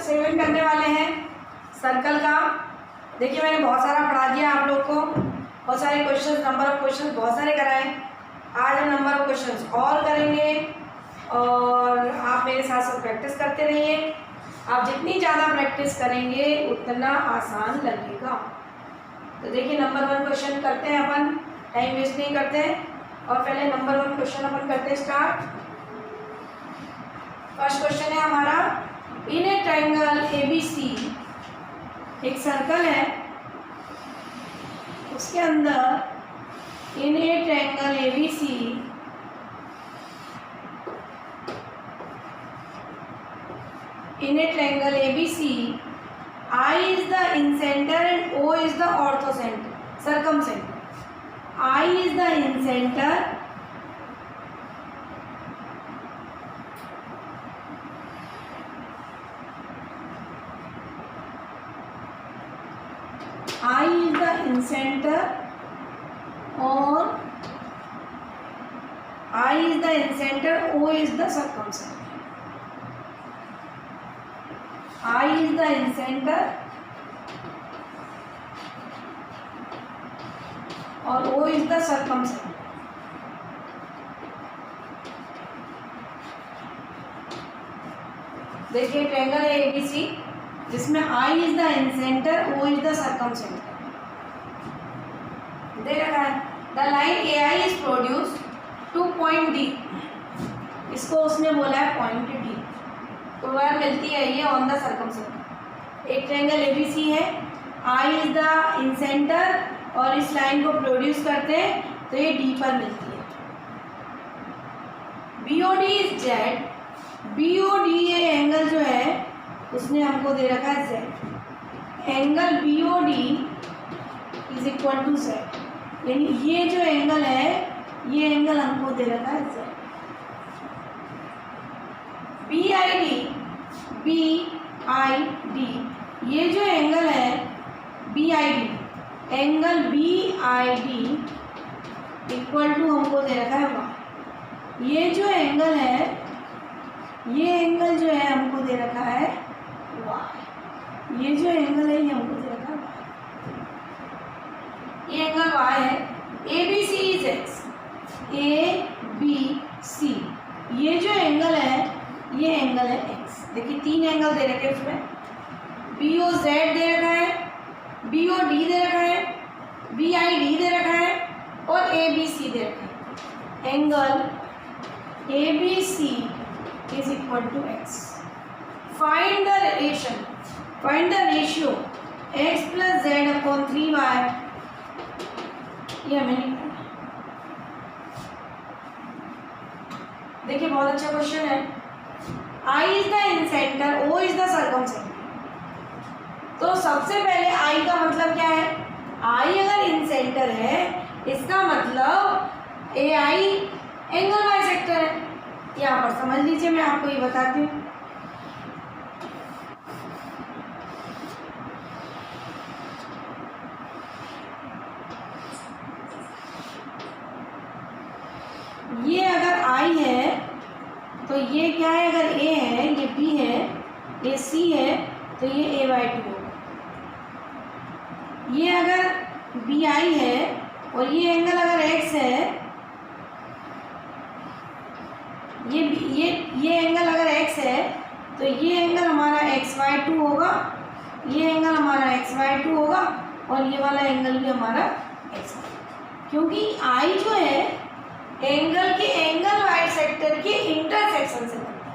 Experiment करने वाले हैं सर्कल का। देखिए मैंने बहुत सारा पढ़ा दिया आप लोग को, बहुत सारे क्वेश्चन, नंबर ऑफ क्वेश्चन बहुत सारे कराए। आज हम नंबर ऑफ क्वेश्चन और करेंगे और आप मेरे साथ साथ प्रैक्टिस करते रहिए। आप जितनी ज़्यादा प्रैक्टिस करेंगे उतना आसान लगेगा। तो देखिए नंबर 1 क्वेश्चन करते हैं अपन, टाइम वेस्ट नहीं करते हैं और पहले नंबर 1 क्वेश्चन अपन करते हैं स्टार्ट। फर्स्ट क्वेश्चन है हमारा, इन ए ट्रायंगल ABC, एक सर्कल है उसके अंदर in a triangle ABC in a triangle ABC, I is the incenter and O is the orthocenter, circumcenter. I is the incenter or I is the incenter, O is the circumcenter. I is the incenter और O is the circumcenter। देखिए triangle है ABC जिसमें I is the incenter, O is the circumcenter दे रखा है। The line AI is produced to point D, इसको उसने बोला है पॉइंट D, तो वह मिलती है ये ऑन द सर्कमसेंटर। एक ट्रायंगल ABC है, I इज द इंसेंटर और इस लाइन को प्रोड्यूस करते हैं तो ये D पर मिलती है। BOD इज Z, BOD ये एंगल जो है उसने हमको दे रखा है Z, angle BOD is equal to Z, यानी ये जो एंगल है ये एंगल हमको दे रखा है Z। BID ये जो एंगल है BID, angle BID equal to हमको दे रखा है Y। ये जो एंगल है ये एंगल जो है हमको दे रखा है Y, ये जो एंगल है ये हमको दे रखा है Y, ये एंगल Y है। ABC इज X, ABC ये जो एंगल है ये एंगल है X। देखिए 3 एंगल दे रखे हैं उसमें, BOZ दे रखा है, BOD दे रखा है, BID दे रखा है और ABC दे रखा है। Angle ABC is equal to X। Find the relation, find the ratio X plus Z upon 3Y, ये हमें नहीं। देखिए बहुत अच्छा क्वेश्चन है। I is the incenter, O is the circumcenter। तो सबसे पहले I का मतलब क्या है? I अगर इंसेंटर है इसका मतलब AI एंगल बाइसेक्टर है। यहाँ पर समझ लीजिए, मैं आपको ये बताती हूँ। ये अगर I है तो ये क्या है, अगर A है ये B है ये C है तो ये A/2 होगा। ये अगर BI है और ये एंगल अगर X है, ये एंगल अगर X है तो ये एंगल हमारा XY2 होगा, ये एंगल हमारा XY2 होगा और ये वाला एंगल भी हमारा X, क्योंकि I जो है एंगल के एंगल बाइसेक्टर के इंटरसेक्शन से बनता है।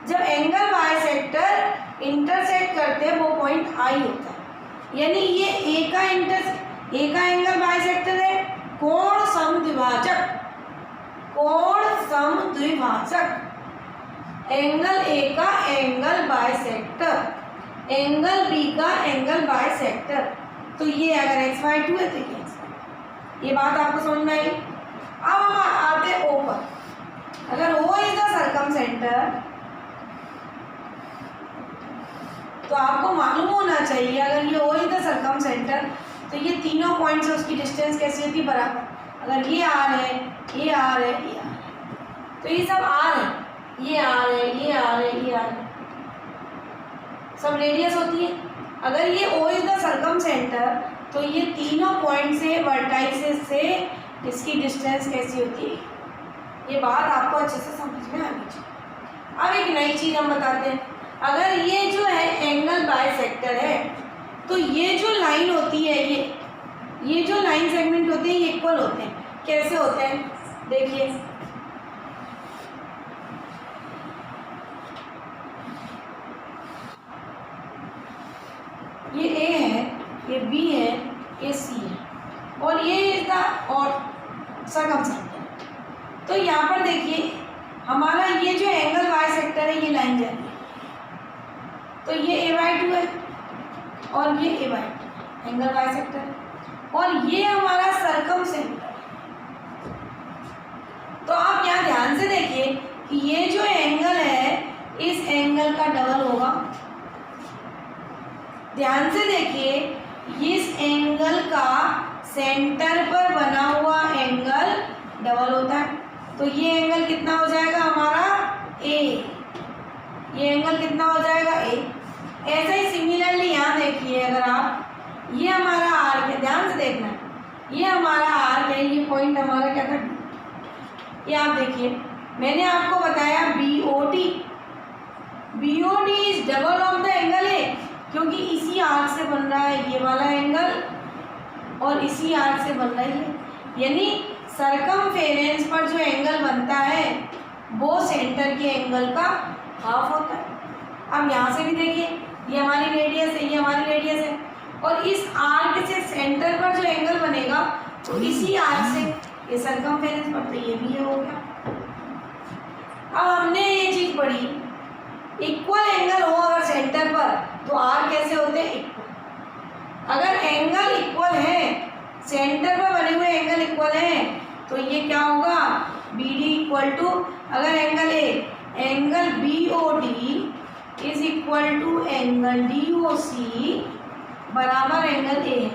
जब एंगल बाइसेक्टर इंटरसेक्ट करते हैं वो पॉइंट I होता है, यानी ये A का एंगल बाइसेक्टर है, कोण समद्विभाजक, कोण समद्विभाजक। एंगल A का एंगल बाइसेक्टर, एंगल B का एंगल बाइसेक्टर। तो ये अगर XY2 है तो ये XY, ये बात आपको समझ में आई। अब हम आते हैं O पर। अगर O इज द सर्कमसेंटर तो आपको मालूम होना चाहिए, अगर ये O इज द सर्कमसेंटर तो ये तीनों पॉइंट से उसकी डिस्टेंस कैसी होती है, बराबर। अगर ये R है, ये R है, ये R है, तो ये सब R है, ये R है, ये R है, ये R है। सब रेडियस होती है। अगर ये O is the circum centre तो ये तीनों पॉइंट से वर्टाइसेस से इसकी डिस्टेंस कैसी होती है, ये बात आपको अच्छे से समझ में आनी चाहिए। अब एक नई चीज़ हम बताते हैं, अगर ये जो है एंगल बाइसेक्टर है तो ये जो लाइन होती है, ये जो लाइन सेगमेंट होते हैं ये इक्वल होते हैं। कैसे होते हैं देखिए, ये A है, ये B है, ये C है और ये इज द और सर्कम सेंटर। तो यहाँ पर देखिए हमारा ये जो एंगल बाइसेक्टर है ये लाइन जा रही है, तो ये A/2 है और ये A/2 एंगल बाइसेक्टर है और ये हमारा सर्कम सेंटर। तो आप यहाँ ध्यान से देखिए कि ये जो एंगल है इस एंगल का डबल होगा। ध्यान से देखिए इस एंगल का सेंटर पर बना हुआ एंगल डबल होता है, तो ये एंगल कितना हो जाएगा हमारा A, ये एंगल कितना हो जाएगा A। ऐसे ही सिमिलरली यहाँ देखिए, अगर आप ये हमारा आर्क है, ध्यान से देखना, ये हमारा आर्क है, ये पॉइंट हमारा क्या था, ये आप देखिए मैंने आपको बताया BOD is double of the angle A, क्योंकि इसी आर्क से बन रहा है ये वाला एंगल और इसी आर्क से बन रहा है ये, यानी सरकमफेरेंस पर जो एंगल बनता है वो सेंटर के एंगल का हाफ होता है। अब यहाँ से भी देखिए ये हमारी रेडियस है, ये हमारी रेडियस है और इस आर्क से सेंटर पर जो एंगल बनेगा तो इसी आर्क से ये सरकमफेरेंस पर, तो ये भी हो गया। अब हमने ये चीज़ पढ़ी, इक्वल एंगल हो अगर सेंटर पर तो आर्क कैसे होते हैं, इक्वल। अगर एंगल इक्वल है, सेंटर पर बने हुए एंगल इक्वल हैं, तो ये क्या होगा BD इक्वल टू, अगर angle angle BOD is equal to angle DOC बराबर एंगल A है,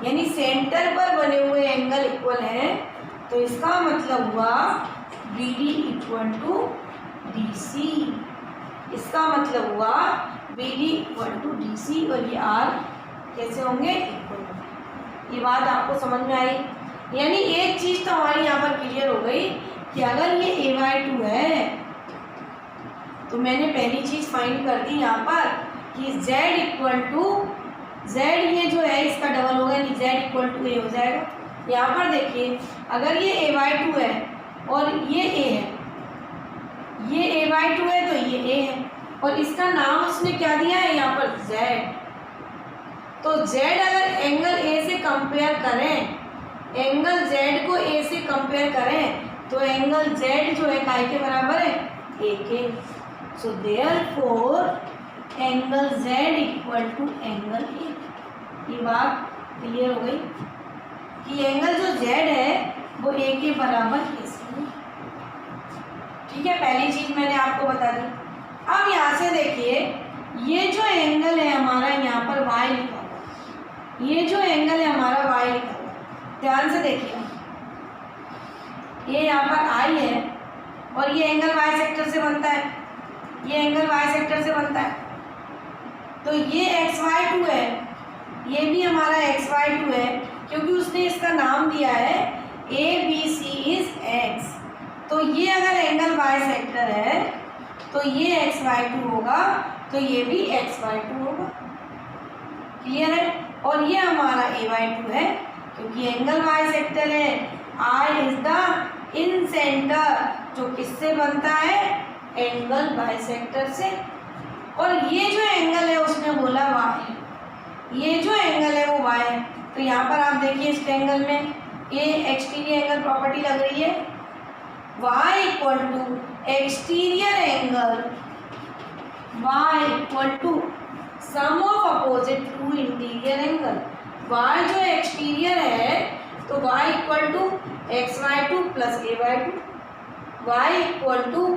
यानी सेंटर पर बने हुए एंगल इक्वल है, तो इसका मतलब हुआ BD इक्वल टू DC, इसका मतलब हुआ BD इक्वल टू DC और ये R कैसे होंगे, इक्वल। ये बात आपको समझ में आई, यानी एक चीज़ तो हमारी यहाँ पर क्लियर हो गई कि अगर ये A/2 है तो मैंने पहली चीज़ फाइंड कर दी यहाँ पर कि Z इक्वल टू Z, ये जो है इसका डबल होगा, यानी Z इक्वल टू A हो जाएगा। यहाँ पर देखिए अगर ये A/2 है और ये A है, ये A/2 है तो ये A है और इसका नाम उसने क्या दिया है यहाँ पर Z। तो Z अगर एंगल A से कंपेयर करें, एंगल Z को A से कंपेयर करें तो एंगल Z जो है काय के बराबर है, A के। So therefore angle Z equal to angle A। ये बात क्लियर हो गई कि एंगल जो Z है वो A के बराबर है। ठीक है, पहली चीज मैंने आपको बता दी। अब यहाँ से देखिए ये जो एंगल है हमारा यहाँ पर Y लिखा हुआ, ये जो एंगल है हमारा Y लिखा हुआ, ध्यान से देखिए ये यहाँ पर I है और ये एंगल Y सेक्टर से बनता है, ये एंगल Y सेक्टर से बनता है, तो ये XY2 है, ये भी हमारा XY2 है, क्योंकि उसने इसका नाम दिया है ABC इज X। तो ये अगर एंगल Y सेक्टर है तो ये XY2 होगा, तो ये भी XY2 होगा। क्लियर है? और ये हमारा AY2 है, क्योंकि एंगल Y सेक्टर है, I is the in centre, जो किससे बनता है, एंगल बाइसेक्टर से। और ये जो एंगल है उसने बोला Y है, ये जो एंगल है वो Y है। तो यहाँ पर आप देखिए इस एंगल में ये एक्सटीरियर एंगल प्रॉपर्टी लग रही है, Y equal to exterior angle, Y equal to sum of opposite to interior angle. Y जो एक्सटीरियर है तो Y equal to XY2 plus AY2, Y equal to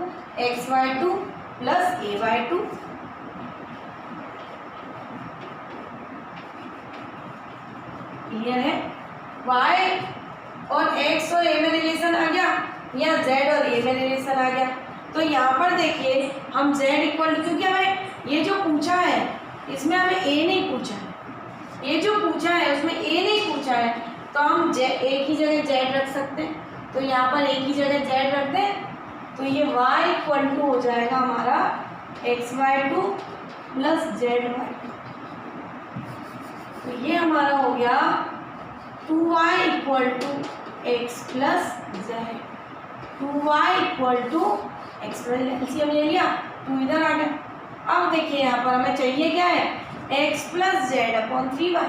XY2 plus AY2। Clear है? Y और X और A में relation आ गया, या Z और A में रिलेशन आ गया। तो यहाँ पर देखिए हम Z इक्वल टू, क्योंकि हमें ये जो पूछा है इसमें हमें ए नहीं पूछा है, ये जो पूछा है उसमें ए नहीं पूछा है, तो हम ए की जगह जेड रख सकते हैं। तो यहाँ पर ए की जगह जेड रख दें, तो ये y इक्वल टू हो जाएगा हमारा xy2 प्लस zy2। तो ये हमारा हो गया 2y equal to X plus Z, 2y equal to X plus LCM ले लिया, 2 इधर आ गया। अब देखिए यहाँ पर हमें चाहिए क्या है, x plus Z upon 3y।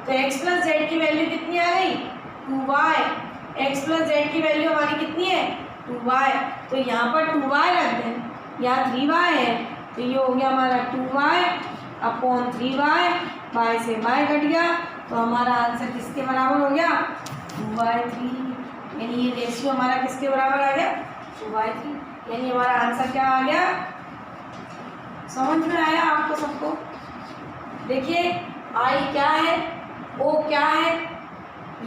तो x प्लस जेड की वैल्यू कितनी आ गई, 2y। x प्लस जेड की वैल्यू हमारी कितनी है, 2y। तो यहाँ पर 2y रख दें, यहाँ 3y है, तो ये हो गया हमारा 2y अपॉन 3y, y से y कट गया, तो हमारा आंसर किसके बराबर हो गया, 2/3। यानी ये रेशियो हमारा किसके बराबर आ गया, 2/3। यानी हमारा आंसर क्या आ गया, समझ में आया आपको सबको। देखिए आई क्या है, ओ क्या है,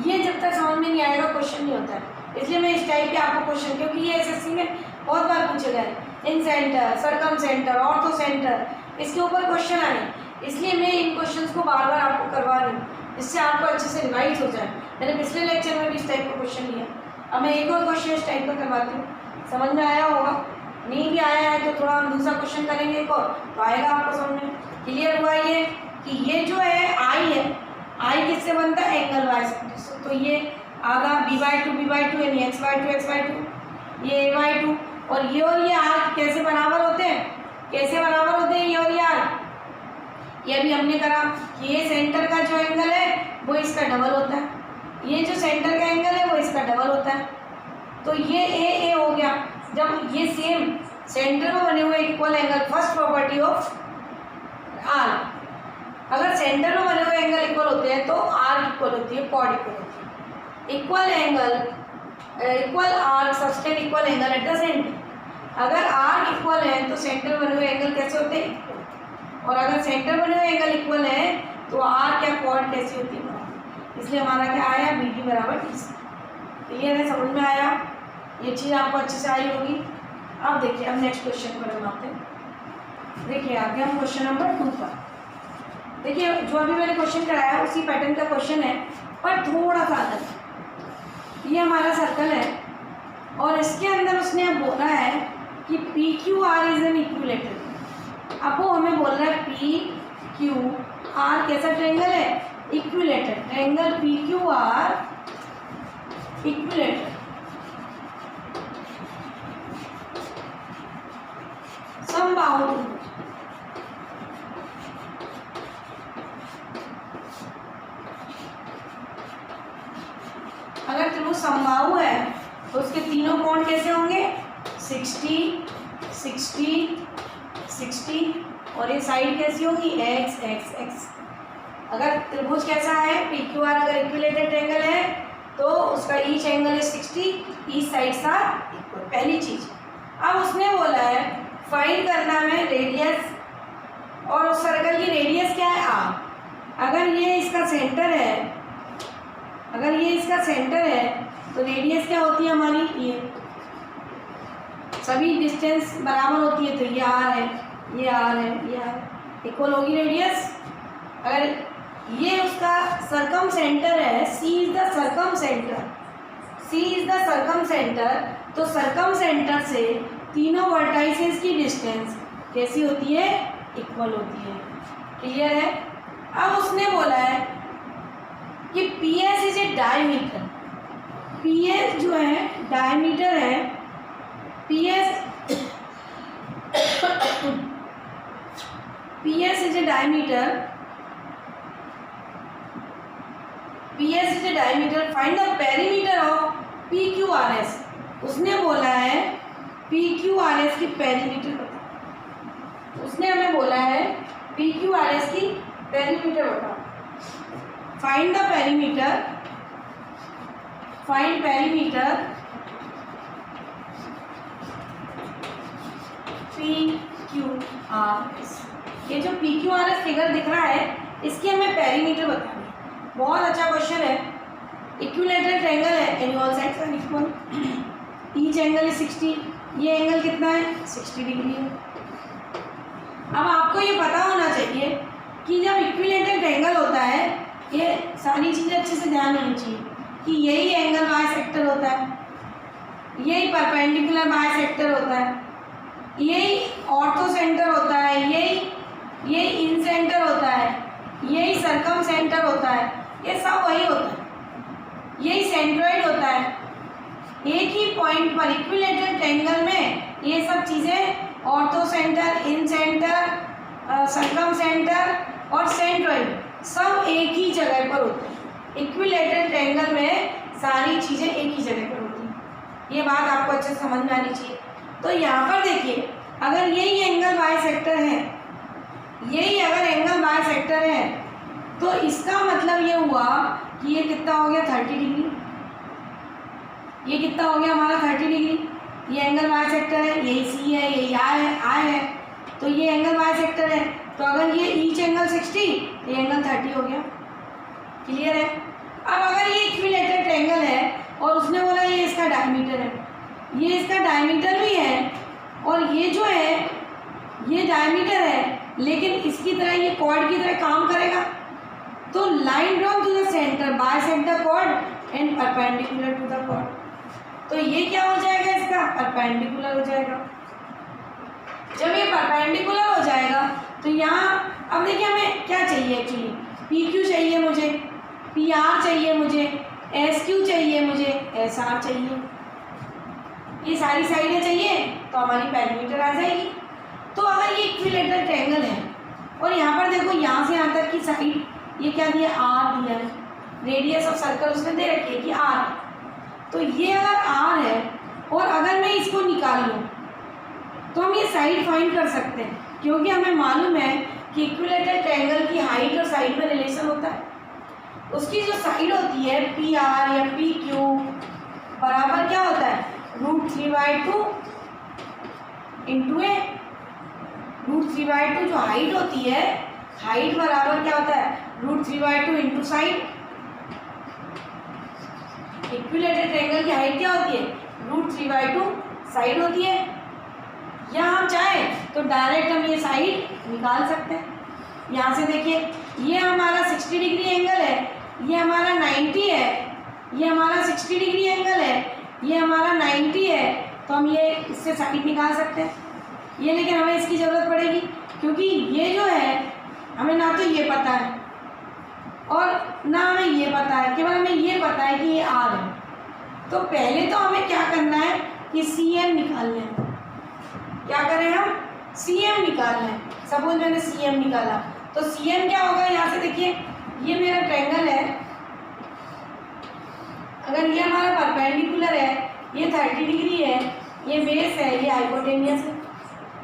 ये जब तक समझ में नहीं आएगा क्वेश्चन नहीं होता है। इसलिए मैं इस टाइप के आपको क्वेश्चन, क्योंकि ये एसएससी में बहुत बार पूछे गए, इन सेंटर, सरकम सेंटर, ऑर्थो सेंटर, इसके ऊपर क्वेश्चन आए, इसलिए मैं इन क्वेश्चंस को बार बार आपको करवा रही हूँ, जिससे आपको अच्छे से रिवाइज हो जाए। मैंने पिछले लेक्चर में भी इस टाइप का क्वेश्चन लिया, अब मैं एक और क्वेश्चन इस टाइप का करवाती हूँ, समझ में आया होगा। नहीं भी आया है तो थोड़ा हम दूसरा क्वेश्चन करेंगे एक और, तो आएगा आपको समझ में। क्लियर हुआ ये कि ये जो है आई है, आई किससे बनता है, एंगल वाई से। तो ये आगा b/2 यानी x/2 ये a/2, और ये आर कैसे बराबर होते हैं, कैसे बराबर होते हैं ये और ये आर, ये भी हमने करा कि ये सेंटर का जो एंगल है वो इसका डबल होता है, ये जो सेंटर का एंगल है वो इसका डबल होता है। तो ये ए हो गया, जब ये सेम सेंटर में बने हुए equal angle, first property of R, अगर सेंटर में बने हुए एंगल इक्वल होते हैं तो आर इक्वल होती है, कॉर्ड इक्वल होती है। Equal angle, equal are subtend equal angle at the centre. अगर आर इक्वल है तो सेंटर बने हुए एंगल कैसे होते हैं, इक्वल। और अगर सेंटर बने हुए एंगल इक्वल है तो आर क्या कॉर्ड कैसी होती है, इसलिए हमारा क्या आया, BD बराबर DC। क्लियर है, समझ में आया, ये चीज़ आपको अच्छे से आई होगी। अब देखिए, अब नेक्स्ट क्वेश्चन पर हम आते हैं। देखिए आगे हम क्वेश्चन नंबर 2 पर, देखिए जो अभी मैंने क्वेश्चन कराया उसी पैटर्न का क्वेश्चन है, पर थोड़ा सा अलग है। ये हमारा सर्कल है और इसके अंदर उसने अब बोला है कि PQR इज एन इक्विलेटरल। अब वो हमें बोल रहा है PQR कैसा ट्रायंगल है, इक्विलेटरल ट्रायंगल, PQR इक्विलेटरल। समबाहु, अगर त्रिभुज समबाहु है तो उसके तीनों कोण कैसे होंगे, 60, 60, 60, और ये साइड कैसी होगी, x, x, x। अगर त्रिभुज कैसा है, PQR अगर इक्विलेटरल ट्रायंगल है तो उसका each angle is 60, each sides are equal, पहली चीज। अब उसने बोला है फाइंड करना है रेडियस, और उस सर्कल की रेडियस क्या है, r। अगर ये इसका सेंटर है, अगर ये इसका सेंटर है तो रेडियस क्या होती है हमारी, ये सभी डिस्टेंस बराबर होती है, तो ये r है, ये r है, ये r, इक्वल होगी रेडियस। अगर ये उसका सरकम सेंटर है, C is the circumcentre, C is the circumcentre, तो सरकम सेंटर से तीनों वर्टाइसेस की डिस्टेंस कैसी होती है, इक्वल होती है। क्लियर है। अब उसने बोला है कि PS is a diameter, PS जो है डायमीटर है, PS PS is a diameter, PS is a diameter, find the perimeter of PQRS। उसने बोला है PQRS की पेरीमीटर बताओ, उसने हमें बोला है PQRS की पेरीमीटर बताओ। Find the perimeter, find perimeter PQRS। ये जो PQRS फिगर दिख रहा है इसकी हमें पेरीमीटर बतानी है। बहुत अच्छा क्वेश्चन है। इक्विलेटरल ट्रायंगल है, and all sides are equal, each angle is 60। ये एंगल कितना है, 60 डिग्री है। अब आपको ये पता होना चाहिए कि जब इक्विलेटरल ट्रायंगल होता है, ये सारी चीज़ें अच्छे से ध्यान होनी चाहिए कि यही एंगल बाइसेक्टर होता है, यही परपेंडिकुलर बाइसेक्टर होता है, यही ऑर्थो सेंटर होता है, यही इन सेंटर होता है, यही सर्कम सेंटर होता है, ये सब वही होता है, यही सेंट्रॉइड होता है। एक ही पॉइंट पर इक्विलेटरल ट्रायंगल में ये सब चीज़ें ऑर्थो सेंटर, इन सेंटर, सर्कम सेंटर और सेंट्रॉइड सब एक ही जगह पर होते हैं। इक्विलेटरल ट्रायंगल में सारी चीज़ें एक ही जगह पर होती हैं। ये बात आपको अच्छे से समझ में आनी चाहिए। तो यहाँ पर देखिए, अगर यही एंगल बाइसेक्टर है, यही अगर एंगल बाइसेक्टर है, तो इसका मतलब ये हुआ कि ये कितना हो गया 30 डिग्री। ये कितना हो गया हमारा 30 डिग्री। ये एंगल बाइसेक्टर है, यही सी है, यही आई है, तो ये एंगल बाइसेक्टर है। तो अगर ये ईच एंगल 60, ये एंगल 30 हो गया। क्लियर है। अब अगर ये इक्विलेटरल ट्रायंगल है और उसने बोला ये इसका डायमीटर है, ये इसका डायमीटर भी है और ये जो है ये डायमीटर है, लेकिन इसकी तरह ये कॉर्ड की तरह काम करेगा, तो line drawn to the centre bisect the chord and perpendicular to the chord. तो ये क्या हो जाएगा, इसका परपेंडिकुलर हो जाएगा। जब ये परपेंडिकुलर हो जाएगा तो यहाँ अब देखिए हमें क्या चाहिए एक्चुअली, पी क्यू चाहिए मुझे, पी आर चाहिए मुझे, एस क्यू चाहिए मुझे, एस आर चाहिए, ये सारी साइडें चाहिए, तो हमारी पेरीमीटर आ जाएगी। तो अगर ये इक्विलेटरल ट्रायंगल है और यहाँ पर देखो यहाँ से यहाँ तक की साइड ये क्या दिया, आर दिया है, रेडियस ऑफ सर्कल उसने दे रखी है कि आर है। तो ये अगर आर है और अगर मैं इसको निकाल लूँ तो हम ये साइड फाइंड कर सकते हैं, क्योंकि हमें मालूम है कि इक्विलेटरल ट्रायंगल की हाइट और साइड में रिलेशन होता है। उसकी जो साइड होती है पी आर या पी क्यू बराबर क्या होता है, √3/2 इंटू ए। √3/2 जो हाइट होती है, हाइट बराबर क्या होता है, √3/2 इंटू साइड। इक्विलेटरल ट्रायंगल की हाइट क्या होती है, √3/2 साइड होती है। या हम चाहें तो डायरेक्ट हम ये साइड निकाल सकते हैं। यहाँ से देखिए, ये हमारा 60 डिग्री एंगल है, ये हमारा 90 है, ये हमारा 60 डिग्री एंगल है, ये हमारा 90 है, तो हम ये इससे साइड निकाल सकते हैं। ये लेकिन हमें इसकी ज़रूरत पड़ेगी, क्योंकि ये जो है हमें ना तो ये पता है और ना हमें ये पता है, केवल हमें ये पता है कि ये आर है। तो पहले तो हमें क्या करना है कि सी एम निकाल लें। क्या करें हम, सी एम निकाल लें। सपोज मैंने सी एम निकाला, तो सी एम क्या होगा, यहाँ से देखिए ये मेरा ट्रायंगल है, अगर ये हमारा परपेंडिकुलर है, ये 30 डिग्री है, ये बेस है, ये हाइपोटेनियस है,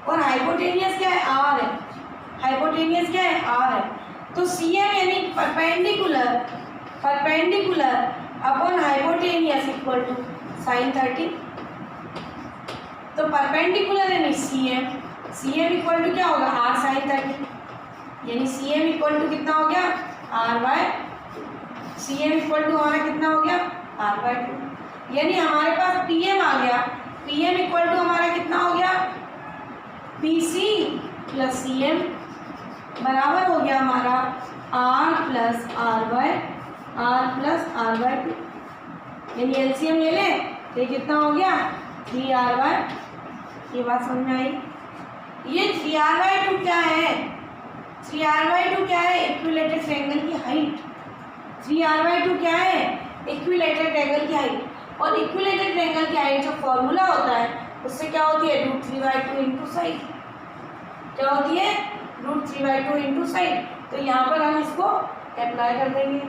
और हाइपोटेनियस क्या है, आर है। हाइपोटेनियस क्या है, आर है। तो सी एम यानी perpendicular upon hypotenuse equal to sine 30। तो परपेंडिकुलर यानी सी एम इक्वल टू क्या होगा, आर साइन 30, यानी सी एम इक्वल टू कितना हो गया, R by C M equal to हमारा कितना हो गया, r/2। यानी हमारे पास पी एम आ गया, पी एम इक्वल टू हमारा कितना हो गया, P C plus C M बराबर हो गया हमारा r प्लस r/2। यानी एलसीएम ले लें तो कितना हो गया 3r/। ये बात समझ में आई। ये 3r/2 क्या है, 3r/2 क्या है, इक्विलेटरल ट्रायंगल की हाइट। 3r/2 क्या है, इक्विलेटरल ट्रायंगल की हाइट। और इक्विलेटरल ट्रायंगल की हाइट जो फॉर्मूला होता है उससे क्या होती है, √3/2 इंटू साइड। क्या होती है, √3/2 इंटू साइड। तो यहाँ पर हम इसको अप्लाई कर देंगे।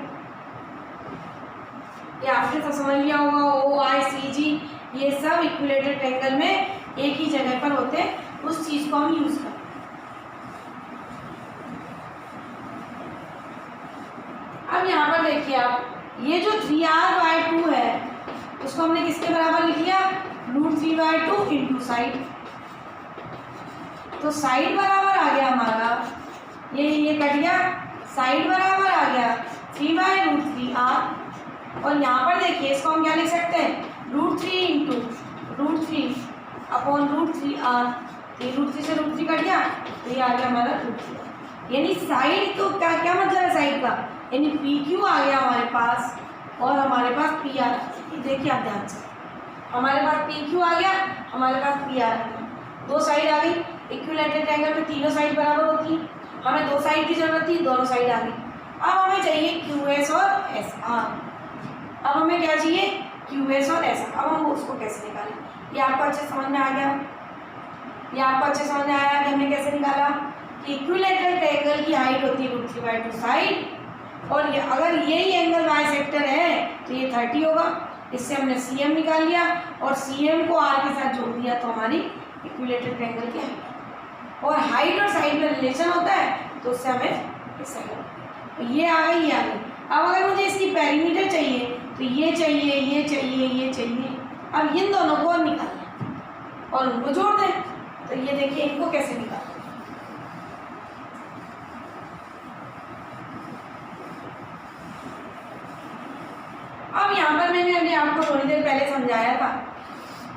ये आपने तो समझ लिया होगा, OICG ये सब इक्विलेटरल ट्रायंगल में एक ही जगह पर होते हैं, उस चीज़ को हम यूज़ करते हैं। अब यहाँ पर देखिए आप, ये जो 3r/2 है उसको हमने किसके बराबर लिख लिया, √3/2 इंटू साइड। तो साइड बराबर आ गया हमारा, ये कट गया, साइड बराबर आ गया 3/√3r। और यहाँ पर देखिए इसको हम क्या लिख सकते हैं, √3 इंटू √3 अपॉन √3r। ये √3 से √3 कट गया, तो ये आ गया हमारा √3। यानी साइड तो क्या क्या मतलब है साइड का, यानी PQ आ गया हमारे पास और हमारे पास PR। देखिए आप ध्यान से, हमारे पास PQ आ गया, हमारे पास PR आ गया, दो साइड आ गई। इक्विलैटरल ट्रायंगल में तीनों साइड बराबर होती है, हमें दो साइड की जरूरत थी, दोनों साइड आ गई। अब हमें चाहिए QS और SR। अब हमें क्या चाहिए, QS और SR। अब हम उसको कैसे निकालें, ये आपको अच्छे समझ में आ गया, ये आपको अच्छे समझ में आया कि हमने कैसे निकाला कि इक्विलैटरल ट्रायंगल की हाइट होती है √3/2 साइड, और ये अगर यही एंगल बाइसेक्टर है तो ये 30 होगा। इससे हमने CM निकाल लिया और CM को R के साथ जोड़ दिया, तो हमारी इक्विलैटरल ट्रायंगल की हाइट, और हाइट और साइड में रिलेशन होता है तो उससे हमें इस तो ये आ गई, ये आ गई। अब अगर मुझे इसकी पेरीमीटर चाहिए तो ये चाहिए, ये चाहिए, ये चाहिए। अब इन दोनों को निकालना और उनको जोड़ दें, तो ये देखिए इनको कैसे निकालें। अब यहाँ पर मैंने अभी आपको थोड़ी देर पहले समझाया था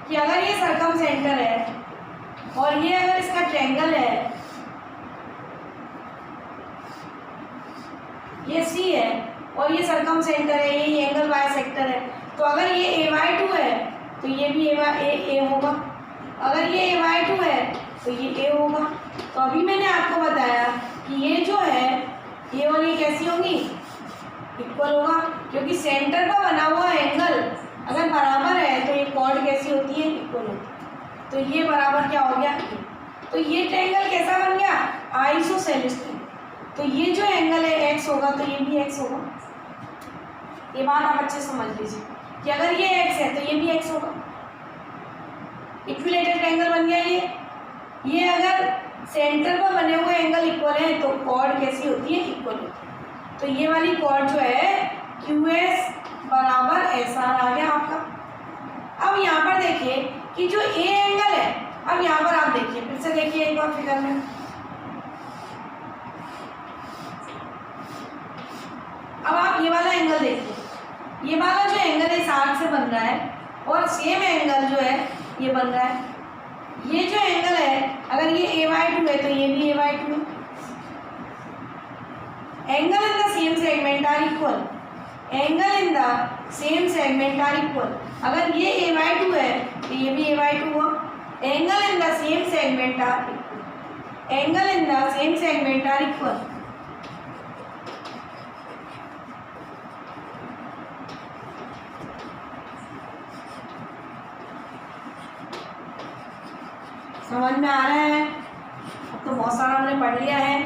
कि अगर ये सर्कम सेंटर है और ये अगर इसका ट्रायंगल है, ये C है और ये सर्कम सेंटर है, ये एंगल बाइसेक्टर है, तो अगर ये A/2 है तो ये भी A होगा, अगर ये A/2 है तो ये A होगा। तो अभी मैंने आपको बताया कि ये जो है ये और ये कैसी होंगी, इक्वल होगा, क्योंकि सेंटर का बना हुआ एंगल अगर बराबर है तो ये कॉर्ड कैसी होती है, इक्वल होती है। तो ये बराबर क्या हो गया, तो ये ट्रायंगल कैसा बन गया, आइसोसेलेस ट्रायंगल। तो ये जो एंगल है x होगा तो ये भी x होगा। ये बात आप अच्छे से समझ लीजिए कि अगर ये x है तो ये भी x होगा। इक्विलैटरल ट्रायंगल बन गया ये अगर सेंटर पर बने हुए एंगल इक्वल है तो कॉर्ड कैसी होती है, इक्वल होती है। तो ये वाली कॉर्ड जो है QS बराबर SR आ गया आपका। अब यहाँ पर देखिए कि जो A एंगल है, अब यहाँ पर आप देखिए, फिर से देखिए एक बार फिगर में, अब आप ये वाला एंगल देखिए, ये वाला जो एंगल है इस आर्क से बन रहा है और सेम एंगल जो है ये बन रहा है। ये जो एंगल है अगर ये A/2 है तो ये भी A/2 है। Angle in the same segment are equal, angle in the same segment are equal. अगर ये A/2 है तो ये भी A/2 हुआ। Angle in the same segment are equal, angle in the same segment are equal. समझ में आ रहा है, अब तो बहुत सारा हमने पढ़ लिया है,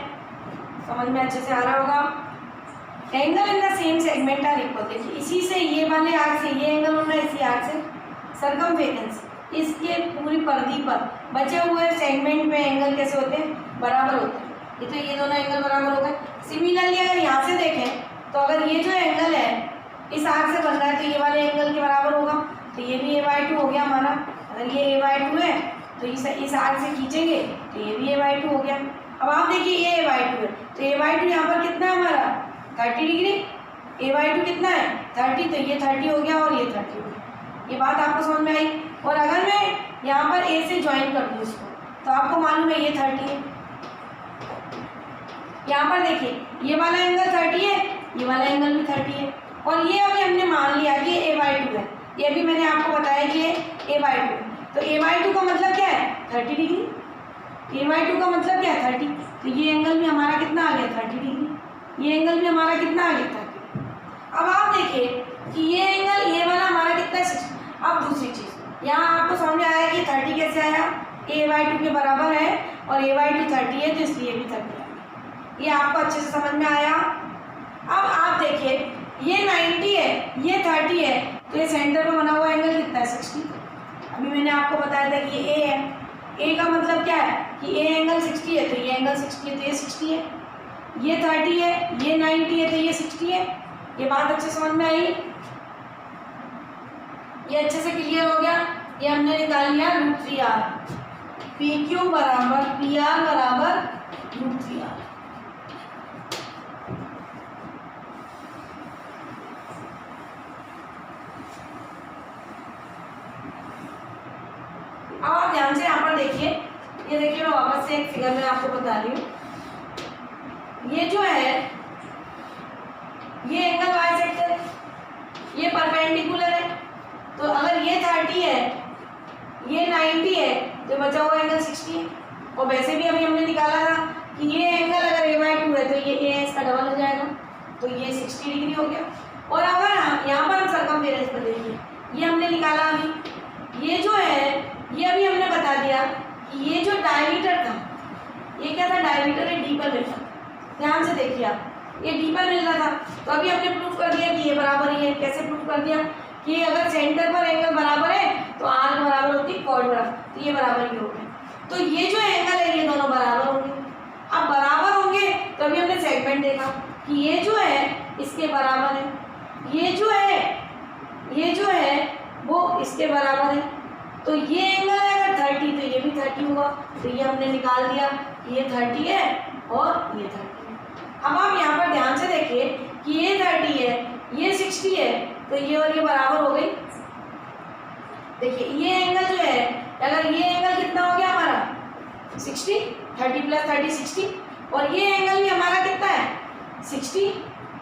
समझ में अच्छे से आ रहा होगा। Angle in the same segment are equal, देखिए इसी से ये वाले आर्क से ये एंगल होना है, इसी आर्क से सर्कमफेरेंस, इसके पूरी परिधि पर बचे हुए सेगमेंट में एंगल कैसे होते हैं, बराबर होते हैं। ये तो ये दोनों एंगल बराबर हो गए। सिमिलरली अगर यहाँ से देखें तो अगर ये जो एंगल है इस आर्क से बन रहा है तो ये वाले एंगल के बराबर होगा, तो ये भी A/2 हो गया हमारा। अगर ये A/2 है तो इस आर्क से खींचेंगे तो ये भी A/2 हो गया। अब आप देखिए ये A/2 है तो A/2 यहाँ पर कितना है हमारा, 30 डिग्री। A/2 कितना है, 30, तो ये 30 हो गया और ये 30 हो गया। ये बात आपको समझ में आई। और अगर मैं यहाँ पर A से ज्वाइन कर दूँ इसको तो आपको मालूम है ये 30 है। यहाँ पर देखिए ये वाला एंगल 30 है, ये वाला एंगल भी 30 है, और ये अभी हमने मान लिया कि ये A/2 है। ये भी मैंने आपको बताया कि ये A/2 है। तो A/2 का मतलब क्या है, 30 डिग्री। A/2 का मतलब क्या है, 30। तो ये एंगल भी हमारा कितना आ गया, 30 डिग्री। ये एंगल भी हमारा कितना आ गया, 30। अब आप देखिए कि ये एंगल ये वाला हमारा कितना है, 60। अब दूसरी चीज़ यहाँ आपको समझ में आया कि 30 कैसे आया, A/2 के बराबर है और A/2 30 है तो इसलिए भी 30 आया। ये आपको अच्छे से समझ में आया। अब आप देखिए ये 90 है, ये 30 है, तो ये सेंटर में बना हुआ एंगल कितना है, 60। अभी मैंने आपको बताया था कि ये A है। A का मतलब क्या है कि A एंगल 60 है तो ये एंगल 60 है, तो ये 60 है। ये 30 है, ये 90 है, तो ये 60 है। ये बात अच्छे समझ में आई, ये अच्छे से क्लियर हो गया। ये हमने निकाल लिया √3r, PQ बराबर PR बराबर √3r। अब आप ध्यान से यहाँ पर देखिए, ये देखिए मैं वापस से एक फिगर में आपको बता रही हूँ। ये जो है ये एंगल बाइसेक्टर है, ये परपेंडिकुलर है, तो अगर ये 30 है, ये 90 है, तो बचा हुआ एंगल 60 है। और वैसे भी अभी हमने निकाला था कि ये एंगल अगर a/2 है तो ये a इसका डबल हो जाएगा, तो ये 60 डिग्री हो गया। और अगर यहाँ पर हम सर्कमफेरेंस पर देखिए, ये हमने निकाला अभी, ये जो है ये अभी हमने बता दिया कि ये जो डायमीटर था, ये क्या था, डायमीटर है डी पर मिल रहा था। ध्यान से देखिए आप, ये डी पर मिल रहा था, तो अभी हमने प्रूफ कर दिया कि ये बराबर ही है। कैसे प्रूफ कर दिया कि अगर सेंटर पर एंगल बराबर है तो आर्क बराबर होती है कॉर्ड बराबर, तो ये बराबर ही हो गया। तो ये जो एंगल है ये दोनों बराबर होंगे। अब बराबर होंगे तो अभी हमने सेगमेंट देखा कि ये जो है इसके बराबर है, ये जो है वो इसके बराबर है। तो ये एंगल है अगर 30 तो ये भी 30 होगा, तो ये हमने निकाल दिया कि ये 30 है और ये 30 है। अब आप यहाँ पर ध्यान से देखिए कि ये 30 है, ये 60 है, तो ये और ये बराबर हो गई। देखिए ये एंगल जो है, अगर ये एंगल कितना हो गया हमारा 60, 30 + 30 60, और ये एंगल भी हमारा कितना है 60,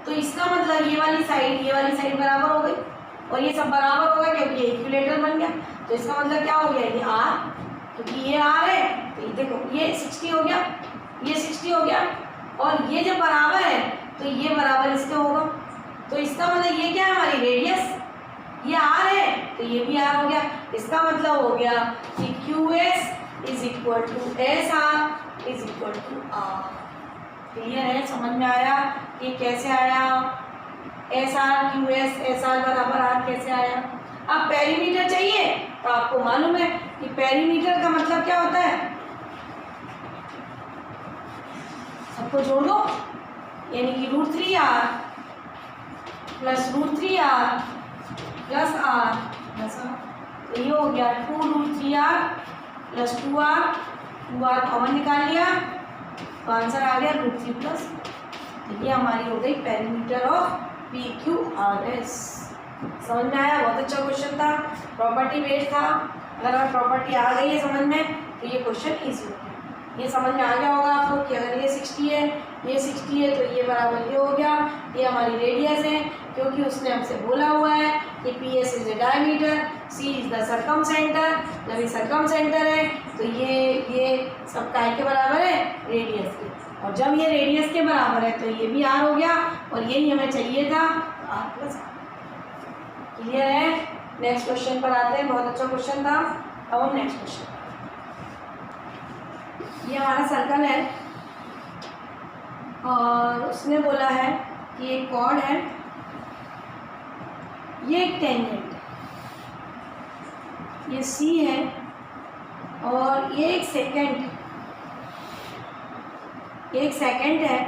तो इसका मतलब ये वाली साइड बराबर हो गई और ये सब बराबर हो गया क्योंकि ये इक्विलेटर बन गया। तो इसका मतलब क्या हो गया, ये आर, क्योंकि ये आर है तो ये देखो ये 60 हो गया, ये 60 हो गया, और ये जब बराबर है तो ये बराबर इसके होगा। तो इसका मतलब ये क्या है, हमारी रेडियस ये आर है तो ये भी आर हो गया। इसका मतलब हो गया कि QS = SR = R। क्लियर है, समझ में आया कि कैसे आया, SR QS SR बराबर R कैसे आया। अब पेरीमीटर चाहिए तो आपको मालूम है कि पेरीमीटर का मतलब क्या होता है, सबको जोड़ दो, यानी कि √3R + √3R + R + R, तो ये हो गया 2√3R + 2R, 2R कॉमन निकाल लिया तो आंसर आ गया √3+। तो ये हमारी हो गई पेरीमीटर ऑफ PQRS। समझ में आया, बहुत अच्छा क्वेश्चन था, प्रॉपर्टी बेस्ड था। अगर हमें प्रॉपर्टी आ गई है समझ में तो ये क्वेश्चन ईजी हो गया। ये समझ में आ गया होगा आपको कि अगर ये 60 है, ये 60 है, तो ये बराबर ये हो गया, ये हमारी रेडियस है, क्योंकि उसने हमसे बोला हुआ है कि PS is a diameter, C is the circum centre. जब ये सर्कम सेंटर है तो ये सब काय के बराबर है, रेडियस के, और जब ये रेडियस के बराबर है तो ये भी R हो गया, और यही हमें चाहिए था, R + R। क्लियर है, नेक्स्ट क्वेश्चन पर आते हैं। बहुत अच्छा क्वेश्चन था। अब हम नेक्स्ट क्वेश्चन, ये हमारा सर्कल है और उसने बोला है कि एक कॉर्ड है, ये एक टेंजेंट, ये C है और ये एक सेकंड है,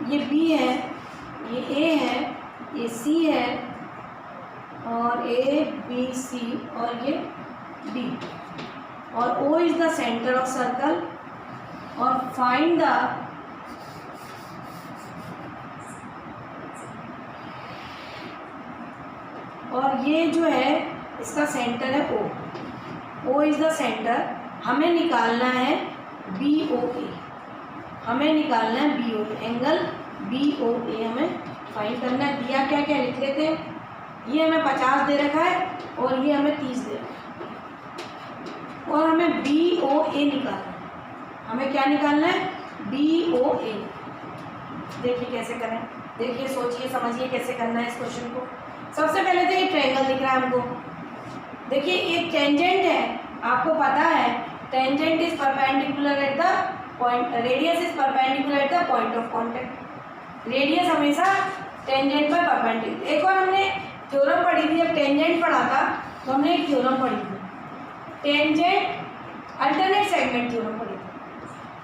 ये B है, ये A है, ये C है, और A B C और ये D, और O is the centre of circle, और फाइंड द और ये जो है इसका सेंटर है O इज द सेंटर। हमें निकालना है BOA, हमें निकालना है BOA, एंगल BOA हमें फाइंड करना है। दिया क्या क्या लिख लेते हैं, ये हमें 50 दे रखा है और ये हमें 30 दे रखा है, और हमें BOA निकालना है। हमें क्या निकालना है, BOA। देखिए कैसे करें, देखिए सोचिए समझिए कैसे करना है इस क्वेश्चन को। सबसे पहले तो ये ट्रायंगल दिख रहा है हमको, देखिए ये टेंजेंट है, आपको पता है tangent is perpendicular at the point, radius is perpendicular at the point of contact. Radius हमेशा टेंजेंट पर परपेंडिकुलर। एक बार हमने थ्योरम पढ़ी थी, जब टेंजेंट पढ़ा था तो हमने एक थ्योरम पढ़ी थी, टेंजेंट अल्टरनेट सेगमेंट थ्योरम पढ़ी थी,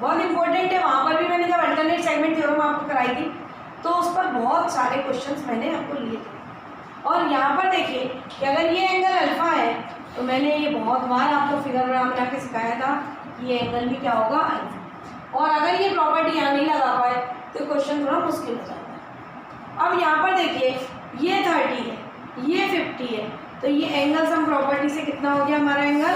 बहुत इंपॉर्टेंट है। वहाँ पर भी मैंने जब अल्टरनेट सेगमेंट थ्योरम आपको कराई थी तो उस पर बहुत सारे क्वेश्चंस मैंने आपको लिए थे। और यहाँ पर देखिए कि अगर ये एंगल अल्फा है तो मैंने ये बहुत बार आपको फिगर बना के सिखाया था कि ये एंगल भी क्या होगा, अल्फा। और अगर ये प्रॉपर्टी यहाँ नहीं लगा पाए तो क्वेश्चन थोड़ा मुश्किल हो जाता है। अब यहाँ पर देखिए ये 30 है, ये 50 है, तो ये एंगल सम प्रॉपर्टी से कितना हो गया हमारा एंगल,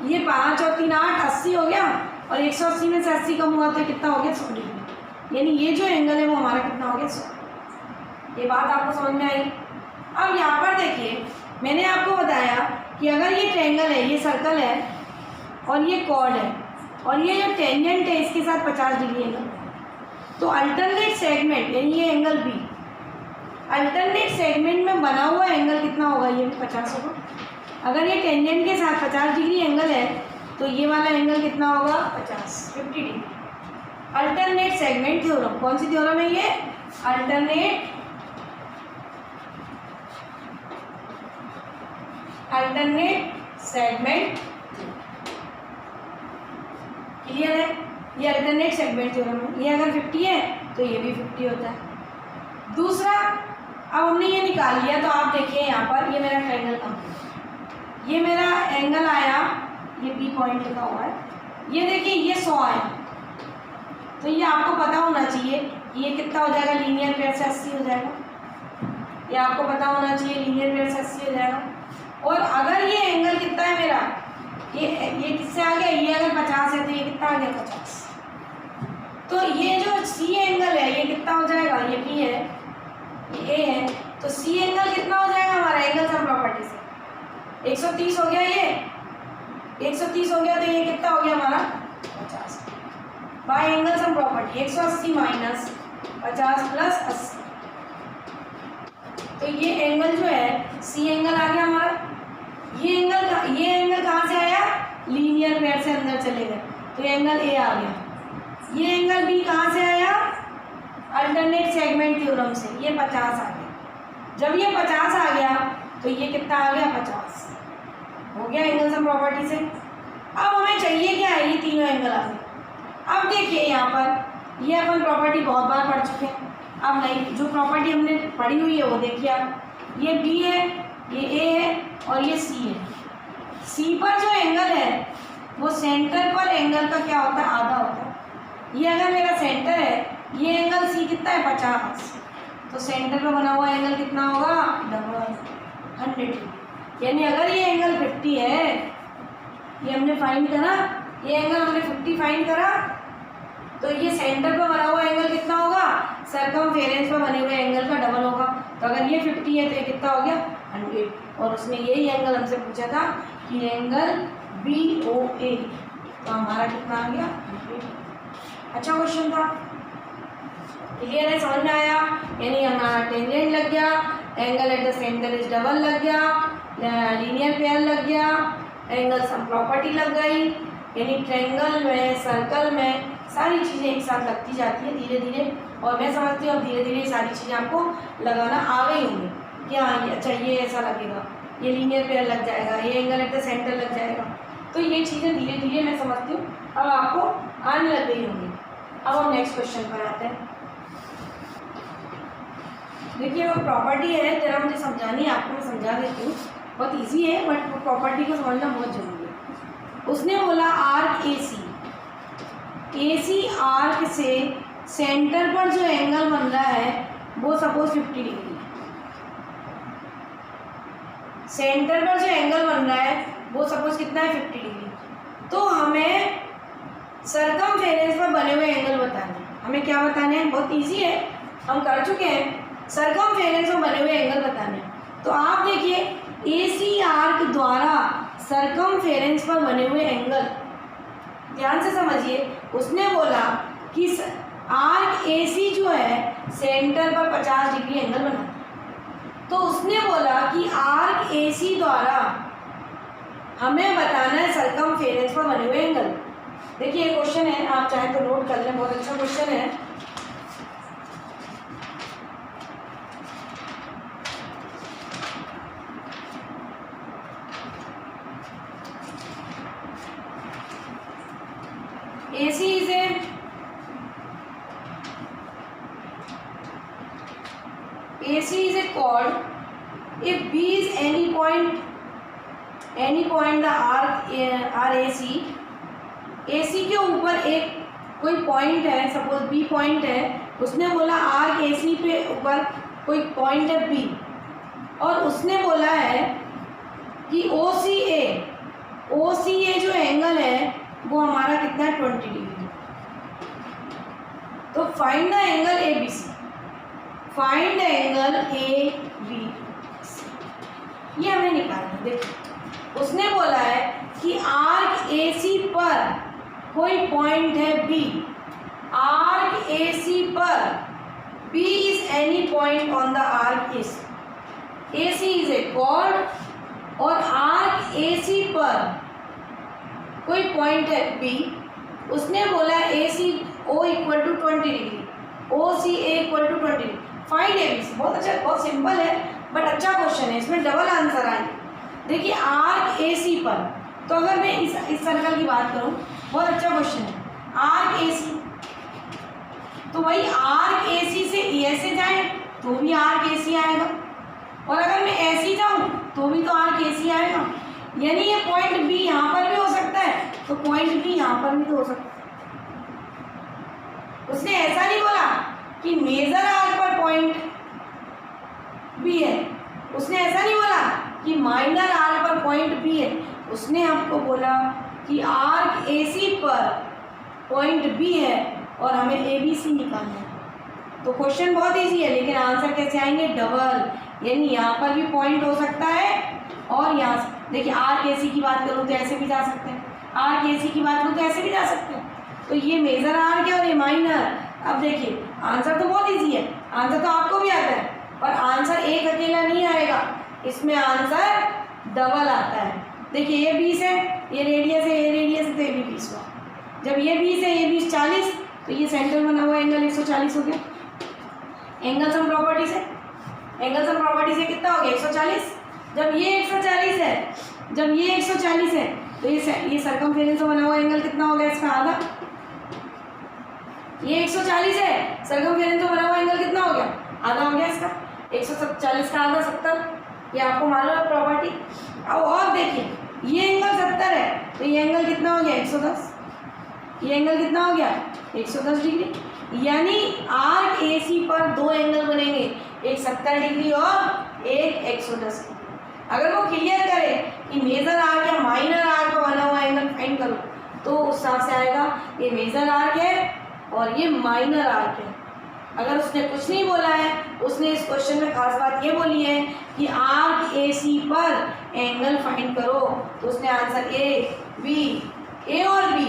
ये 5 और 3 8 80 हो गया, और 180 में से 80 कम हुआ तो कितना हो गया 100 डिग्री। यानी ये जो एंगल है वो हमारा कितना हो गया 100। ये बात आपको समझ में आई। अब यहाँ पर देखिए मैंने आपको बताया कि अगर ये ट्रायंगल है, ये सर्कल है और ये कॉर्ड है, और ये जो टेंजेंट है इसके साथ 50 डिग्री एंगल, तो अल्टरनेट सेगमेंट यानी ये एंगल बी, अल्टरनेट सेगमेंट में बना हुआ एंगल कितना होगा, ये 50 होगा। अगर ये टेंजेंट के साथ 50 डिग्री एंगल है तो ये वाला एंगल कितना होगा 50 डिग्री। अल्टरनेट सेगमेंट थ्योरम, कौन सी थ्योरम है ये, अल्टरनेट सेगमेंट। क्लियर है, ये अल्टरनेट सेगमेंट थ्योरम है। ये अगर 50 है तो ये भी 50 होता है। दूसरा, अब हमने ये निकाल लिया तो आप देखिए यहाँ पर ये मेरा ट्रायंगल कंप्लीट, ये मेरा एंगल आया, ये बी पॉइंट लिखा हुआ है, ये देखिए ये 100 आया, तो ये आपको पता होना चाहिए ये कितना हो जाएगा, लीनियर पेयर से 80 हो जाएगा। ये आपको पता होना चाहिए लीनियर पेयर से 80 हो जाएगा। और अगर ये एंगल कितना है मेरा, ये किससे आ गया, ये अगर 50 है तो ये कितना आ गया 50। तो ये जो सी एंगल है ये कितना हो जाएगा, ये बी है, ये ए है, तो सी एंगल कितना हो जाएगा हमारा एंगल सम प्रॉपर्टी से 130 हो गया, ये 130 हो गया, तो ये कितना हो गया हमारा 50 bye angle sum property 180 minus 50 plus 80। तो ये एंगल जो है सी एंगल आ गया हमारा। ये एंगल कहाँ से आया, लीनियर पेयर से अंदर चले गए तो एंगल ए आ गया। ये एंगल बी कहाँ से आया, अल्टरनेट सेगमेंट थ्योरम से, ये 50 आ गया। जब ये 50 आ गया तो ये कितना आ गया 50 हो गया एंगल सम प्रॉपर्टी से। अब हमें चाहिए क्या है, ये तीनों एंगल आ गए। अब देखिए यहाँ पर ये अपन प्रॉपर्टी बहुत बार पढ़ चुके हैं, अब नहीं, जो प्रॉपर्टी हमने पढ़ी हुई है वो देखिए आप, ये बी है, ये ए है और ये सी है। सी पर जो एंगल है वो सेंटर पर एंगल का क्या होता है, आधा होता है। ये अगर मेरा सेंटर है, ये एंगल सी कितना है 50, तो सेंटर पर बना हुआ एंगल कितना होगा डबल 100। यानी अगर ये एंगल 50 है, ये हमने फाइंड करा, ये एंगल हमने 50 फाइंड करा, तो ये सेंटर पर बना हुआ एंगल कितना होगा, सर्कमफेरेंस पर बने हुए एंगल का डबल होगा। तो अगर ये 50 है तो ये कितना हो गया 100। और उसने यही एंगल हमसे पूछा था कि एंगल BOA, तो हमारा कितना आ गया 100। अच्छा क्वेश्चन था, क्लियर है, समझ में आया। यानी हमारा टेंजेंट लग गया, angle at the centre is double लग गया, लीनियर पेयर लग गया, एंगल सम प्रॉपर्टी लग गई। यानी ट्रायंगल में, सर्कल में सारी चीज़ें एक साथ लगती जाती है धीरे धीरे। और मैं समझती हूँ अब धीरे धीरे सारी चीज़ें आपको लगाना आ गई होंगी कि हाँ ये अच्छा ये ऐसा लगेगा, ये लीनियर पेयर लग जाएगा, ये एंगल एट द सेंटर लग जाएगा। तो ये चीज़ें धीरे धीरे मैं समझती हूँ अब आपको आने लग गई होंगी। अब हम नेक्स्ट क्वेश्चन पर आते हैं। देखिए वो प्रॉपर्टी है, जरा मुझे समझानी है आपको, मैं समझा देती हूँ। बहुत इजी है बट प्रॉपर्टी को समझना बहुत जरूरी है। उसने बोला आर्क AC आर्क से सेंटर पर जो एंगल बन रहा है वो सपोज 50 डिग्री, सेंटर पर जो एंगल बन रहा है वो सपोज कितना है 50 डिग्री। तो हमें सर्कमफेरेंस पर बने हुए एंगल बताने हैं। हमें क्या बताने हैं, बहुत इजी है, हम कर चुके हैं। सर्कमफेरेंस पर बने हुए एंगल बताने हैं। तो आप देखिए AC आर्क द्वारा सर्कमफेरेंस पर बने हुए एंगल, ध्यान से समझिए। उसने बोला कि आर्क AC जो है सेंटर पर 50 डिग्री एंगल बनाता है। तो उसने बोला कि आर्क AC द्वारा हमें बताना है सर्कमफेरेंस पर बने हुए एंगल। देखिए ये क्वेश्चन है, आप चाहे तो नोट कर लें, बहुत अच्छा क्वेश्चन है। AC is a chord if B is any point the arc RAC, AC के ऊपर एक कोई पॉइंट है, सपोज B पॉइंट है। उसने बोला आर्क AC पे ऊपर कोई पॉइंट है B, और उसने बोला है कि ओ सी ए जो एंगल है वो हमारा कितना है 20 डिग्री। तो find the angle A B C, find the angle A B C, ये हमें निकालना है। देखो उसने बोला है कि आर्क ए सी पर कोई पॉइंट है बी, आर्क ए सी पर B is any point on the arc A C, A C is a chord और आर्क ए सी पर कोई पॉइंट है बी। उसने बोला A C O equal to 20 degree, O C A equal to 20 degree, find A B C. बहुत अच्छा, बहुत simple है बट अच्छा क्वेश्चन है, इसमें डबल आंसर आएंगे। देखिए आर्क ए सी पर, तो अगर मैं इस सर्कल की बात करूं, बहुत अच्छा क्वेश्चन है, आर्क ए सी, तो वही आर्क ए सी से ऐसे जाए तो भी आर्क ए सी आएगा, और अगर मैं ऐसे जाऊं तो भी तो आर्क ए सी आएगा, यानी ये पॉइंट बी यहाँ पर भी हो सकता है तो पॉइंट बी यहाँ पर भी तो हो सकता है। उसने ऐसा नहीं बोला कि मेजर आर्क पर पॉइंट बी है, उसने ऐसा नहीं बोला कि माइनर आर्क पर पॉइंट बी है, उसने आपको बोला कि आर्क ए सी पर पॉइंट बी है और हमें ए बी सी निकालना है। तो क्वेश्चन बहुत इजी है, लेकिन आंसर कैसे आएंगे? डबल, यानी यहाँ पर भी पॉइंट हो सकता है और यहाँ से। देखिए आर्क ए सी की बात करूँ तो ऐसे भी जा सकते हैं, आर्क ए सी की बात करूँ तो ऐसे भी जा सकते हैं। तो ये मेजर आर्क है और ये माइनर। अब देखिए आंसर तो बहुत इजी है, आंसर तो आपको भी आता है, पर आंसर एक अकेला नहीं आएगा, इसमें आंसर डबल आता है। देखिए ये 20 है, ये रेडियस है, ये रेडियस है, तो ये भी 20 हुआ। जब ये 20 है, ये 20 40, तो ये सेंटर बना हुआ एंगल 140 हो गया। एंगल सम प्रॉपर्टी से, एंगल सम प्रॉपर्टी से कितना हो गया? 140। जब ये 140 है, जब ये 140 है, तो ये सर्कमफेरेंस से बना हुआ एंगल कितना हो गया? इसका आधा। ये 140 है, सर्कमफेरेंस से बना हुआ एंगल कितना हो गया? आधा हो गया इसका। 140 का आधा 70, ये आपको मालूम है प्रॉपर्टी। अब और देखिए ये एंगल 70 है, तो ये एंगल कितना हो गया? 110। ये एंगल कितना हो गया? 110 डिग्री। यानी आर्क ए सी पर दो एंगल बनेंगे, एक 70 डिग्री और एक 110 डिग्री। अगर वो क्लियर करे कि मेजर आर्क या माइनर आर्क का बना हुआ एंगल फाइंड करो, तो उस हिसाब से आएगा ये मेजर आर्क है और ये माइनर आर्क है। अगर उसने कुछ नहीं बोला है, उसने इस क्वेश्चन में खास बात ये बोली है कि आर्क ए सी पर एंगल फाइंड करो, तो उसने आंसर ए बी, ए और बी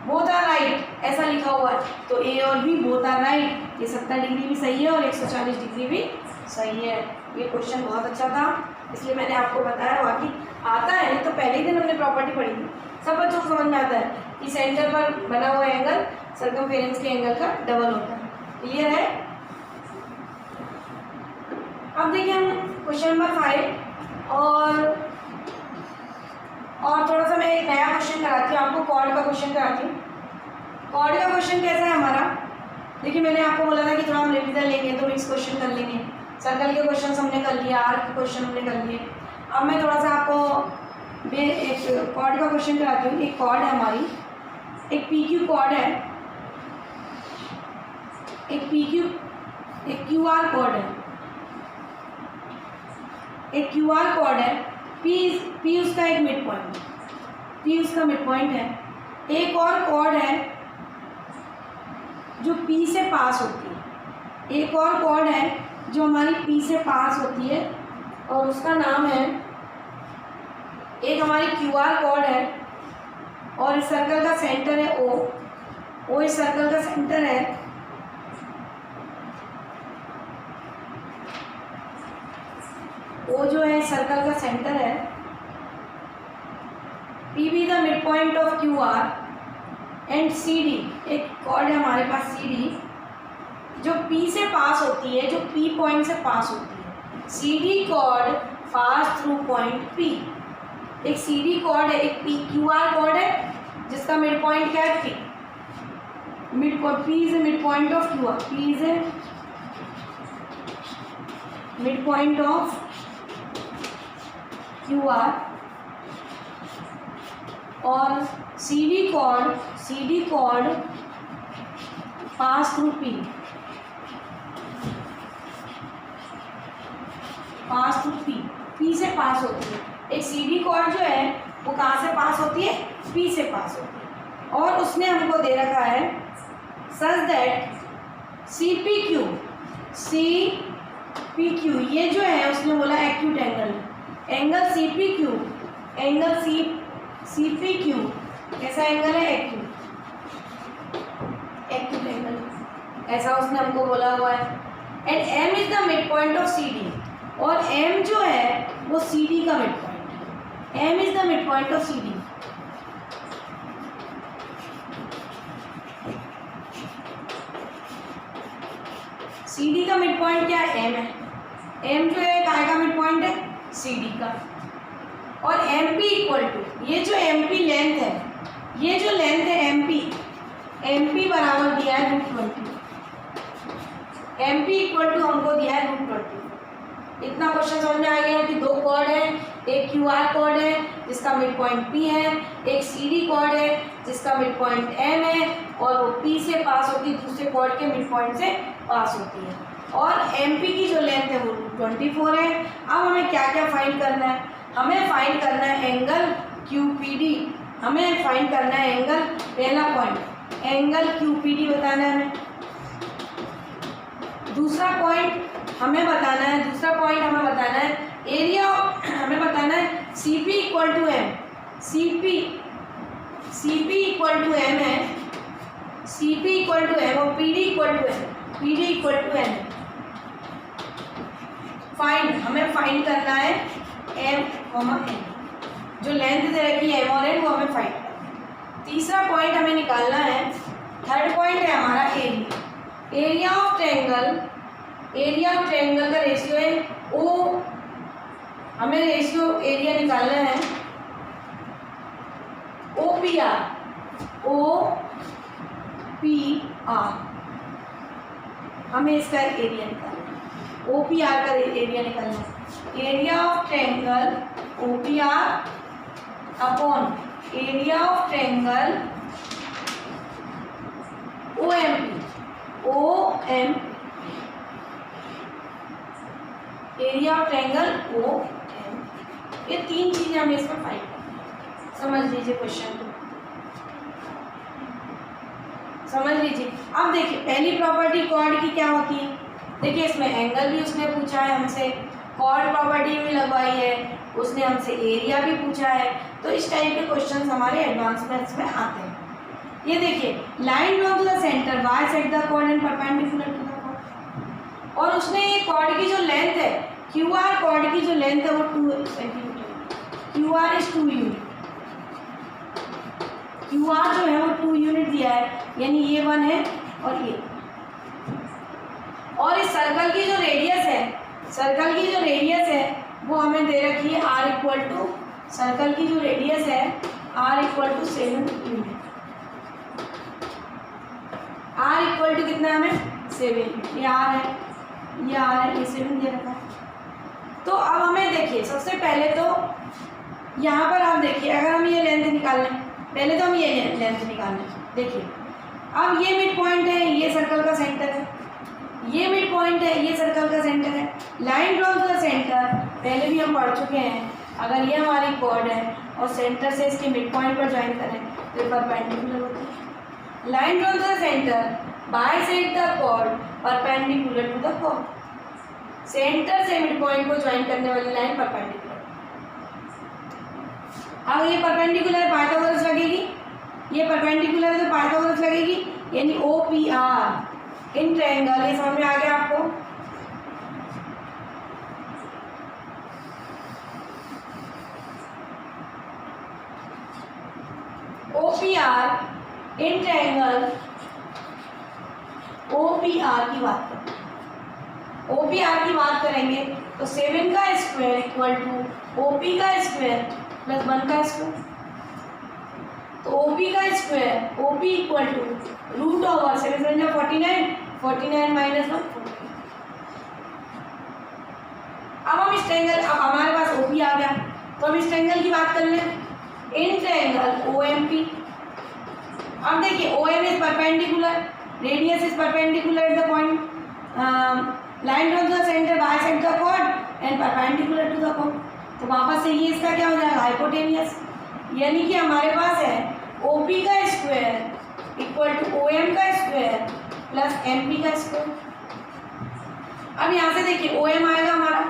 बोथ आर राइट ऐसा लिखा हुआ है, तो ए और बी बोथ आर राइट। ये 70 डिग्री भी सही है और 140 डिग्री भी सही है। ये क्वेश्चन बहुत अच्छा था, इसलिए मैंने आपको बताया। बाकी आता है नहीं तो पहले ही दिन हमने प्रॉपर्टी पढ़ी थी, सब बच्चों को समझ में आता है कि सेंटर पर बना हुआ एंगल सर्कमफेरेंस के एंगल का डबल होता है। क्लियर है? अब देखिए हम क्वेश्चन नंबर 5 और थोड़ा सा मैं एक नया क्वेश्चन कराती हूँ आपको, कॉर्ड का क्वेश्चन कराती हूँ। कॉर्ड का क्वेश्चन कैसा है हमारा? देखिए मैंने आपको बोला था कि थोड़ा हम रिवीजन लेंगे तो मिक्स क्वेश्चन कर लेंगे। सर्कल के क्वेश्चन हमने कर लिए, आर्क के क्वेश्चन हमने कर लिए। अब मैं थोड़ा सा आपको एक कॉर्ड का क्वेश्चन कराती हूँ। एक कॉर्ड है हमारी, एक पी क्यू कॉर्ड है, एक क्यू आर कॉर्ड है, एक क्यू आर कॉर्ड है। पी उसका एक मिड पॉइंट, पी उसका मिड पॉइंट है। एक और कॉर्ड है जो पी से पास होती है, एक और कॉर्ड है जो हमारी पी से पास होती है और उसका नाम है, एक हमारी क्यू आर कॉर्ड है और इस सर्कल का सेंटर है ओ इस सर्कल का सेंटर है। ओ जो है सर्कल का सेंटर है। P B the mid point of Q R and C D, एक कॉर्ड है हमारे पास सी डी जो पी से पास होती है, जो पी पॉइंट से पास होती है। C D chord pass through point P. एक सी डी कॉर्ड है, एक पी क्यू आर कॉर्ड है जिसका मिड पॉइंट क्या है? P. P is a mid point of Q R, P is a mid point of Q R और C D chord pass through P, pass through P से pass होती है। एक C D cord जो है वो कहाँ से पास होती है, पी से पास होती है। और उसने हमको दे रखा है such that C P Q, ये जो है उसने बोला acute angle, angle C P Q, angle C P Q कैसा एंगल है, एक्यूट एंगल, ऐसा उसने हमको बोला हुआ है। And M is the mid point of C D, और एम जो है वो सी डी का मिड पॉइंट है, M is the mid point of C D. C D का मिड पॉइंट क्या है, एम है, एम जो है काय का मिड पॉइंट है, सी डी का। और एम पी इक्वल टू, ये जो एम पी लेंथ है, ये जो लेंथ है एम पी बराबर दिया है √20, एम पी इक्वल टू हमको दिया है √20। इतना क्वेश्चन समझ में आ गया कि दो कॉर्ड है, एक क्यू आर कॉर्ड है जिसका मिड पॉइंट पी है, एक सी डी कॉर्ड है जिसका मिड पॉइंट एम है, और वो पी से पास होती है, दूसरे कॉर्ड के मिड पॉइंट से पास होती है। और एम पी की जो लेंथ है वो 24 है। अब हमें क्या क्या फाइंड करना है, हमें फाइंड करना है एंगल क्यू पी डी, हमें फाइंड करना है एंगल, पहला point angle Q P D बताना है हमें। दूसरा पॉइंट हमें बताना है एरिया, हमें बताना है C P equal to M, C P equal to M है, C P equal to M और P D equal to M, P D equal to M. हमें फाइंड करना है एम एन, जो लेंथ दे रखी है एम और एन, वो हमें फाइंड करना है। तीसरा पॉइंट हमें निकालना है, थर्ड पॉइंट है हमारा एरिया ऑफ ट्रायंगल का रेशियो है ओ, हमें रेशियो एरिया निकालना है OPR, हमें इसका एरिया निकालना है, OPR का एरिया निकालना है। Area of triangle OPR upon area of triangle OMP, area of triangle OM। ये तीन चीजें हमें इसमें फाइंड करनी है। समझ लीजिए क्वेश्चन को, समझ लीजिए। अब देखिए पहली प्रॉपर्टी कॉर्ड की क्या होती है, देखिए इसमें एंगल भी उसने पूछा है हमसे, कॉर्ड प्रॉपर्टी भी लगवाई है उसने हमसे, एरिया भी पूछा है। तो इस टाइप के क्वेश्चन हमारे एडवांस मैथ्स में आते हैं। ये देखिए line draw to the centre bisect the chord and perpendicular to the chord, और उसने ये कॉर्ड की जो लेंथ है, क्यू आर कॉर्ड की जो लेंथ है वो 2 centimetre, Q R is 2 unit, Q R जो है वो 2 यूनिट दिया है, यानी ये 1 है और ये। और इस सर्कल की जो रेडियस है वो हमें दे रखी है r इक्वल टू, सर्कल की जो रेडियस है r equal to 7 unit, r equal to कितना है हमें 7, ये r है, ये 7 दे रखा है। तो अब हमें देखिए सबसे पहले तो यहाँ पर आप देखिए, अगर हम ये लेंथ निकाल लें, पहले तो हम ये लेंथ निकाल लें। देखिए अब ये मिड पॉइंट है, ये सर्कल का सेंटर है, ये मिड पॉइंट है, ये सर्कल का सेंटर है। Line draw to the centre पहले भी हम पढ़ चुके हैं, अगर ये हमारी कॉर्ड है और सेंटर से इसके मिड पॉइंट पर ज्वाइन करें तो ये परपेंडिकुलर होती है। Line draw to the centre bisect the chord perpendicular to the chord, centre से मिड पॉइंट को ज्वाइन करने वाली लाइन परपेंडिकुलर। अब ये परपेंडिकुलर पाइथागोरस लगेगी, ये परपेंडिकुलर है तो पाइथागोरस लगेगी, यानी OPR इन ट्रायंगल। ये समझ में आ गया आपको? OPR इन ट्रायंगल, OPR की बात करें, OPR की बात करेंगे तो 7 का स्क्वायर इक्वल टू OP का स्क्वायर प्लस 1 का स्क्वायर। तो OP का square, OP equal to root over 7 या 49 माइनस 1। अब हम इस ट्रायंगल, अब हमारे पास OP आ गया तो हम इस ट्रायंगल की बात कर लें, इन ट्रायंगल OMP। अब देखिए OM is perpendicular, radius is perpendicular at the point, line draw to the centre bisect the chord and perpendicular to the chord. तो वापस से ये इसका क्या हो जाएगा, हाइपोटेनियस। यानी कि हमारे पास है OP का स्क्वायर इक्वल टू OM का स्क्वायर प्लस MP का स्क्वायर। अब यहाँ से देखिए OM आएगा हमारा,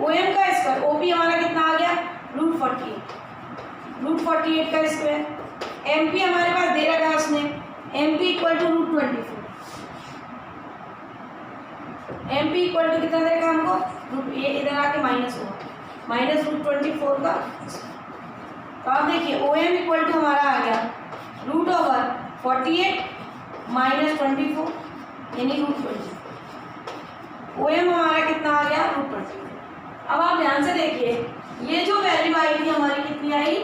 OM का स्क्वायर, OP हमारा कितना आ गया √48 का स्क्वायर। MP हमारे पास दे रखा है उसने, MP equal to √24, MP equal to कितना दे रखा हमको, ये इधर आके माइनस होगा, -√24 का। तो आप देखिए OM इक्वल टू हमारा आ गया √48 -24 यानी √20। OM हमारा कितना आ गया √20। अब आप ध्यान से देखिए ये जो वैल्यू आई थी हमारी कितनी आई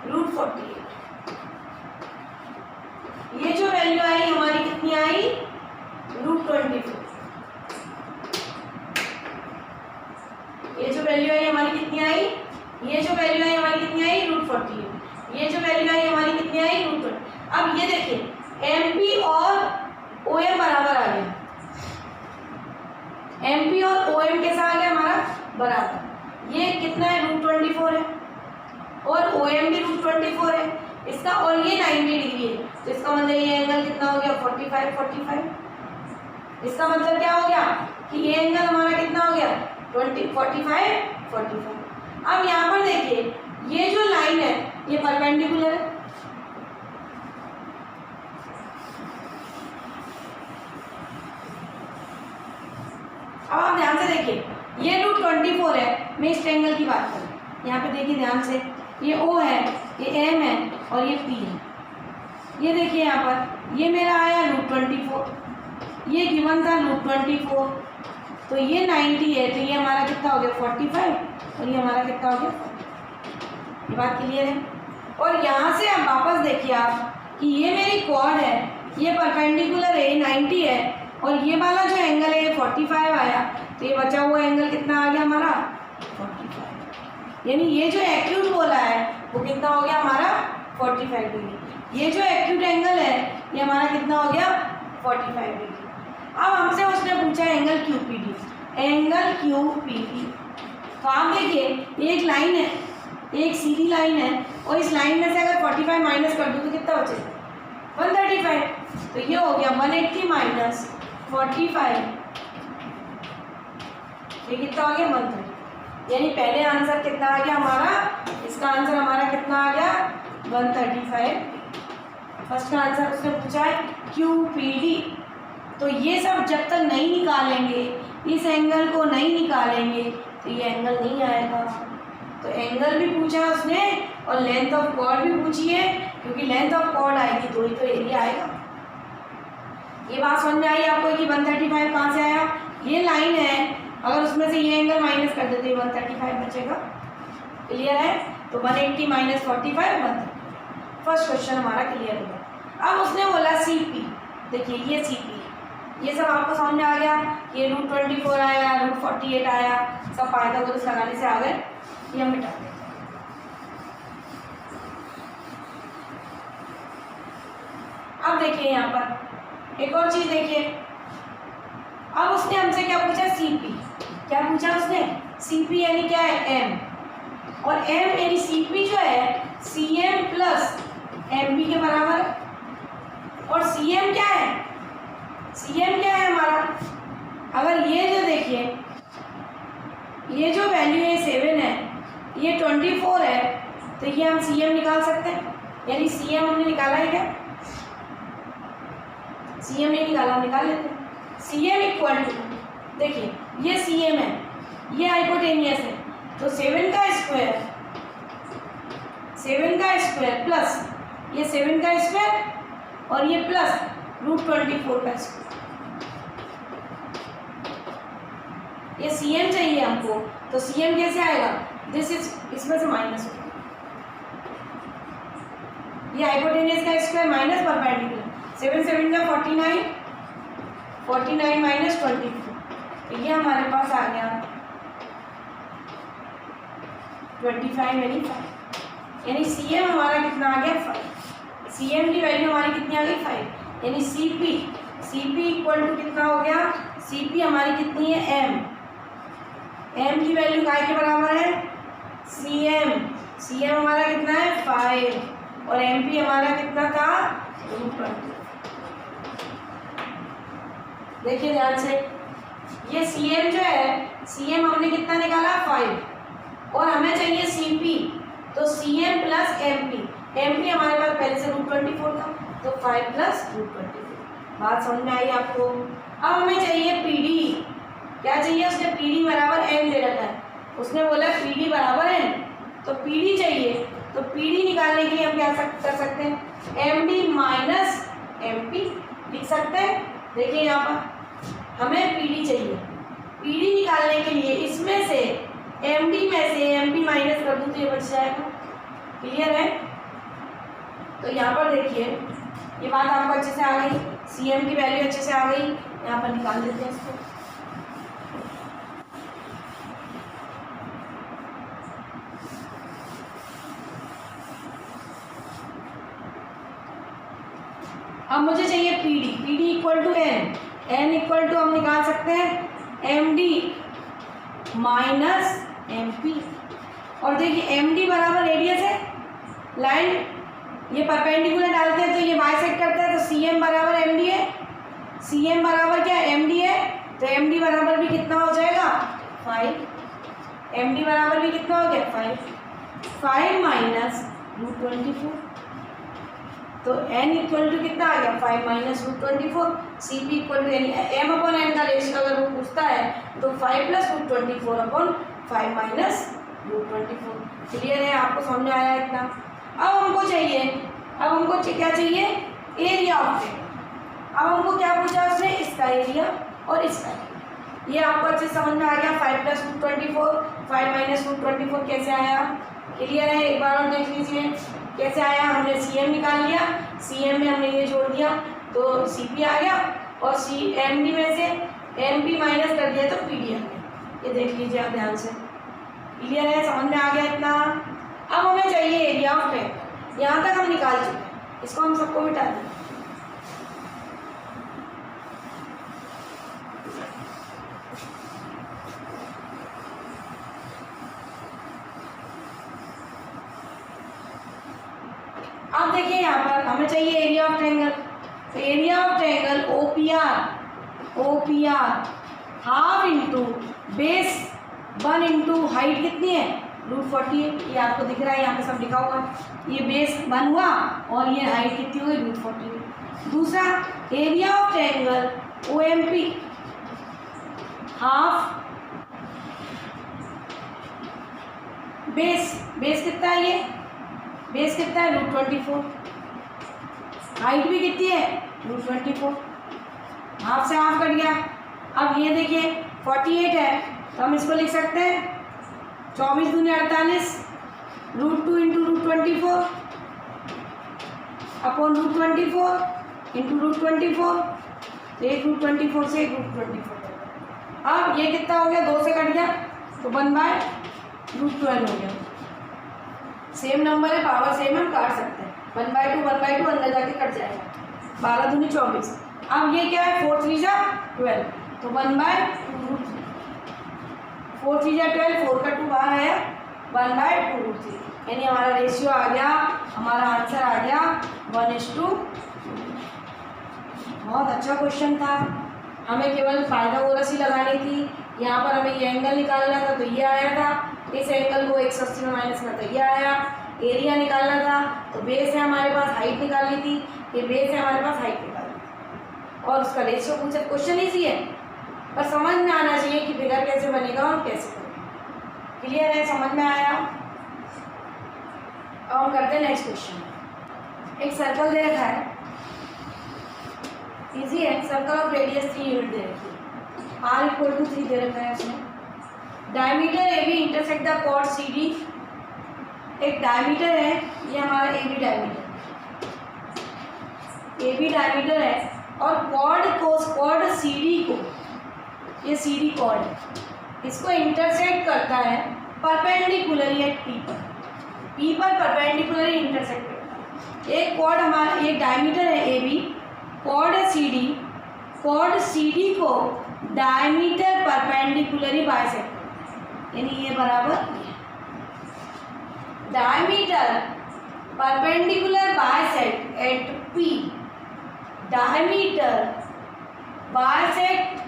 √48, ये जो वैल्यू आई हमारी कितनी आई √24, ये जो वैल्यू आई हमारी कितनी आई, ये जो वैल्यू आई हमारी कितनी आई √48, ये जो वैल्यू आई हमारी कितनी आई √20। अब ये देखिए MP और OM बराबर आ गया, MP और OM कैसा आ गया हमारा बराबर। ये कितना है √24 है और OM भी √24 है इसका, और ये 90 डिग्री है, तो इसका मतलब ये एंगल कितना हो गया 45। इसका मतलब क्या हो गया कि ये एंगल हमारा कितना हो गया 45। अब यहाँ पर देखिए ये जो लाइन है ये परपेंडिकुलर है, अब आप ध्यान से देखिए ये √24 है, मैं इस ट्रायंगल की बात करूँ, यहाँ पे देखिए ध्यान से, ये O है, ये M है और ये P है। ये देखिए यहाँ पर ये मेरा आया √24, ये गिवन था √24, तो ये 90 है, तो ये हमारा कितना हो गया 45 और ये हमारा कितना हो गया 40। ये बात क्लियर है। और यहाँ से आप वापस देखिए आप कि ये मेरी कॉर्ड है, ये परपेंडिकुलर है, ये 90 है और ये वाला जो एंगल है ये 45 आया, तो ये बचा हुआ एंगल कितना आ गया हमारा 45। यानी ये जो एक्यूट बोला है वो कितना हो गया हमारा 45 डिग्री। ये जो एक्यूट एंगल है ये हमारा कितना हो गया 45 डिग्री। अब हमसे उसने पूछा एंगल QPD, एंगल QPD। तो आप देखिए ये एक लाइन है, एक सीधी लाइन है और इस लाइन में से अगर 45 माइनस कर दूँ तो कितना बचेगा 135। तो ये हो गया 180 माइनस 45, ये कितना हो गया 130। यानी पहले आंसर कितना आ गया हमारा, इसका आंसर हमारा कितना आ गया 135। फर्स्ट का आंसर उसने पूछा है QPD। तो ये सब जब तक नहीं निकालेंगे, इस एंगल को नहीं निकालेंगे तो ये एंगल नहीं आएगा। तो एंगल भी पूछा उसने और लेंथ ऑफ कॉर्ड भी पूछी है, क्योंकि लेंथ ऑफ कॉर्ड आएगी तो ही तो एरिया आएगा। ये बात समझ में आई आपको कि 135 कहाँ से आया, ये लाइन है, अगर उसमें से ये एंगल माइनस कर देते 135 बचेगा। क्लियर है। तो 180 माइनस 45 130। फर्स्ट क्वेश्चन हमारा क्लियर हो गया। अब उसने बोला CP, देखिए ये CP, ये सब आपको समझ में आ गया। ये √24 आया, √48 आया, सब पाइथागोरस लगाने से आ गए, ये हम मिटा दें। अब देखिए यहाँ पर एक और चीज देखिए, अब उसने हमसे क्या पूछा CP, क्या पूछा उसने CP यानी क्या है M, और M यानी CP जो है CM प्लस MB के बराबर है। और CM क्या है, CM क्या है हमारा, अगर ये जो देखिए ये जो वैल्यू है 7 है, ये 24 है, तो ये हम CM निकाल सकते हैं। यानी CM हमने निकाला है क्या, CM नहीं निकाला, हम निकाल लेते हैं। CM इक्वल टू, देखिए ये CM है, ये हाइपोटेनियस है, तो 7 का स्क्वायर प्लस ये 7 का स्क्वायर और ये प्लस √24 का स्क्वायर। ये CM चाहिए हमको, तो CM कैसे आएगा, दिस इज, इसमें से माइनस होगा, ये हाइपोटेनियस का स्क्वायर माइनस परपेंडिकुलर, 7 7 का 49 माइनस 24, तो ये हमारे पास आ गया 25 यानी 5। यानी CM हमारा कितना आ गया 5, CM की वैल्यू हमारी कितनी आ गई 5। यानी CP इक्वल टू कितना हो गया, CP हमारी कितनी है M की वैल्यू काय के बराबर है CM, CM हमारा कितना है 5 और MP हमारा कितना था √20। देखिए ध्यान से, ये CM जो है, CM हमने कितना निकाला 5 और हमें चाहिए CP, तो CM प्लस MP, MP हमारे पास पहले से √24 था, तो 5 प्लस √24। बात समझ में आई आपको? अब हमें चाहिए PD। क्या चाहिए? उसने PD बराबर n दे रखा है, उसने बोला PD बराबर n, तो PD चाहिए। तो PD निकालने के लिए हम क्या कर सकते हैं? MD माइनस MP लिख सकते हैं। देखिए यहाँ पर हमें PD चाहिए, PD निकालने के लिए इसमें से MD में से MP माइनस कर दूँ तो ये बच जाएगा। क्लियर है? तो यहाँ पर देखिए ये बात आपको अच्छे से आ गई, CM की वैल्यू अच्छे से आ गई। यहाँ पर निकाल देते हैं इसको। अब मुझे चाहिए PD equal to n equal to हम निकाल सकते हैं MD माइनस MP। और देखिए MD बराबर रेडियस है, लाइन ये परपेंडिकुलर डालते हैं तो ये बाइसेक्ट करता है, तो CM बराबर MD है। CM बराबर क्या MD है, तो MD बराबर भी कितना हो जाएगा 5। MD बराबर भी कितना हो गया 5 माइनस √24, तो n इक्वल टू कितना आ गया 5 minus √24। CP equal to m/n का रेशियो अगर वो पूछता है तो 5 प्लस √24/5 माइनस √24। क्लियर है? आपको समझ में आया इतना? अब हमको क्या चाहिए? Area of triangle. अब हमको क्या पूछा उसने? इसका एरिया और इसका एरिया। ये आपको अच्छे समझ में आ गया। 5 प्लस √24, 5 माइनस √24 कैसे आया? क्लियर है? एक बार और देख लीजिए कैसे आया। हमने CM निकाल लिया, CM में हमने ये जोड़ दिया तो CP आ गया, और MD में से MP माइनस कर दिया तो PD आ गया। ये देख लीजिए आप ध्यान से। क्लियर है? समझ में आ गया इतना? अब हमें चाहिए एरिया ऑफ ट्रायंगल। यहाँ तक हम निकाल चुके हैं, इसको हम सबको मिटा दें। अब देखिए यहाँ पर हमें चाहिए एरिया ऑफ ट्रायंगल। तो area of triangle OPR half into base 1 into height कितनी है √48। ये आपको दिख रहा है, यहाँ पे सब लिखा हुआ। ये बेस 1 हुआ और ये हाइट कितनी हुई √48। दूसरा area of triangle OMP half base कितना है? ये बेस कितना है √24, हाइट भी कितनी है √24, हाफ से हाफ कट गया। अब ये देखिए 48 है तो हम इसको लिख सकते हैं 24 दूनी 48 √2 इंटू √24 अपॉन √24 इंटू √24, तो एक √24 से एक √24। अब ये कितना हो गया? 2 से कट गया तो 1/√12 हो गया। सेम नंबर है, पावर सेम है, हम काट सकते हैं। 1/2 अंदर जाके कट जाएगा। 12 दूनी 24। अब ये क्या है? 4 3 जा 12, तो 1/2, 4 3 जा 12, 4 का 2 बाहर आया, 1/2√3। यानी हमारा रेशियो आ गया, हमारा आंसर आ गया 1:2। बहुत अच्छा क्वेश्चन था। हमें केवल पाइथागोरस ही लगानी थी। यहाँ पर हमें ये एंगल निकालना था तो ये आया था, इस एंगल को 180 में माइनस करता ये आया। एरिया निकालना था तो बेस है हमारे पास, हाइट निकालनी थी, ये बेस है हमारे पास, हाइट निकालनी थी, और उसका रेशियो पूछे। क्वेश्चन ईजी है पर समझ में आना चाहिए कि फिगर कैसे बनेगा और कैसे करेंगे। क्लियर है? समझ में आया? अब हम करते हैं नेक्स्ट क्वेश्चन। एक सर्कल दे रखा है, इजी है। सर्कल ऑफ रेडियस 3 यूनिट दे रखी है, R इक्वल टू 3 दे रखा है उसमें। Diameter AB intersect the chord CD। एक डायमीटर है, ये हमारा AB डायमीटर है, और कॉर्ड CD को, ये CD कॉर्ड है, इसको इंटरसेक्ट करता है परपेंडिकुलरली एट P पर परपेंडिकुलरली इंटरसेक्ट करता है। एक कॉर्ड हमारा, एक डायमीटर है AB, कॉर्ड है कॉर्ड CD को डायमीटर परपेंडिकुलरली बाइसेक्ट, यानी ये बराबर diameter perpendicular bisect at P, diameter bisect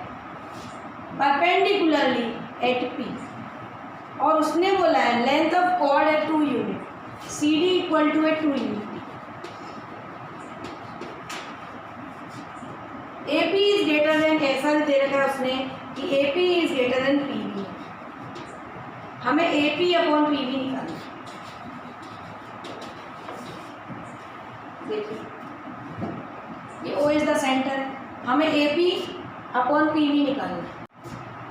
perpendicularly at P, और उसने बोला है लेंथ ऑफ कॉर्ड है 2 यूनिट, CD इक्वल टू है 2 unit. AP is greater than, ऐसा दे रखा है उसने कि AP is greater than PB, हमें AP अपॉन PB निकालना। देखिए ये O इज द सेंटर, हमें AP अपॉन PB निकालना।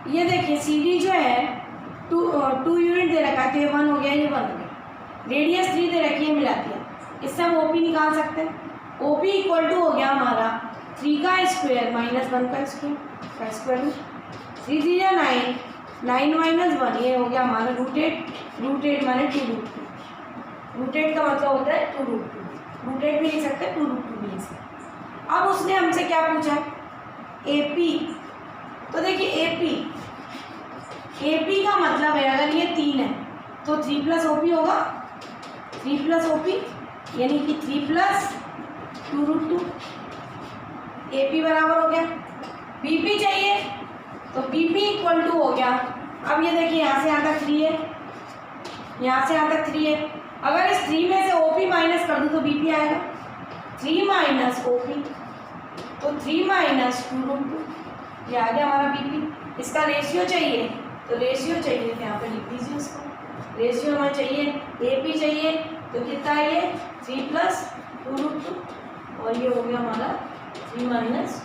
ये देखिए CD जो है 2 यूनिट दे रखा है, तो ये 1 हो गया, ये 1 हो गया। रेडियस 3 दे रखी है, मिला दिया, इससे हम OP निकाल सकते हैं। OP इक्वल टू हो गया हमारा 3 का स्क्वायर माइनस 1 का स्क्वायर में 3 3 या 9, 9 माइनस 1, ये हो गया हमारा रूट 8 माने 2√2। रूट 8 का मतलब होता है 2√2, रूट 8 भी लिख सकते हैं, 2√2 भी लिख सकते हैं। अब उसने हमसे क्या पूछा है, AP, तो देखिए AP का मतलब है अगर ये 3 है तो 3 प्लस OP होगा, 3 प्लस OP यानी कि 3 प्लस 2√2, AP बराबर हो गया। BP चाहिए तो BP इक्वल टू हो गया, अब ये देखिए यहाँ से यहाँ तक 3 है, यहाँ से यहाँ तक 3 है, अगर इस 3 में से OP माइनस कर दूँ तो BP आएगा, 3 माइनस OP, तो 3 माइनस 2√2, ये आ गया हमारा BP। इसका रेशियो चाहिए तो रेशियो चाहिए तो यहाँ पे लिख दीजिए उसको, रेशियो हमें चाहिए AP चाहिए तो कितना है ये 3 प्लस 2√2, और ये हो गया हमारा 3 माइनस।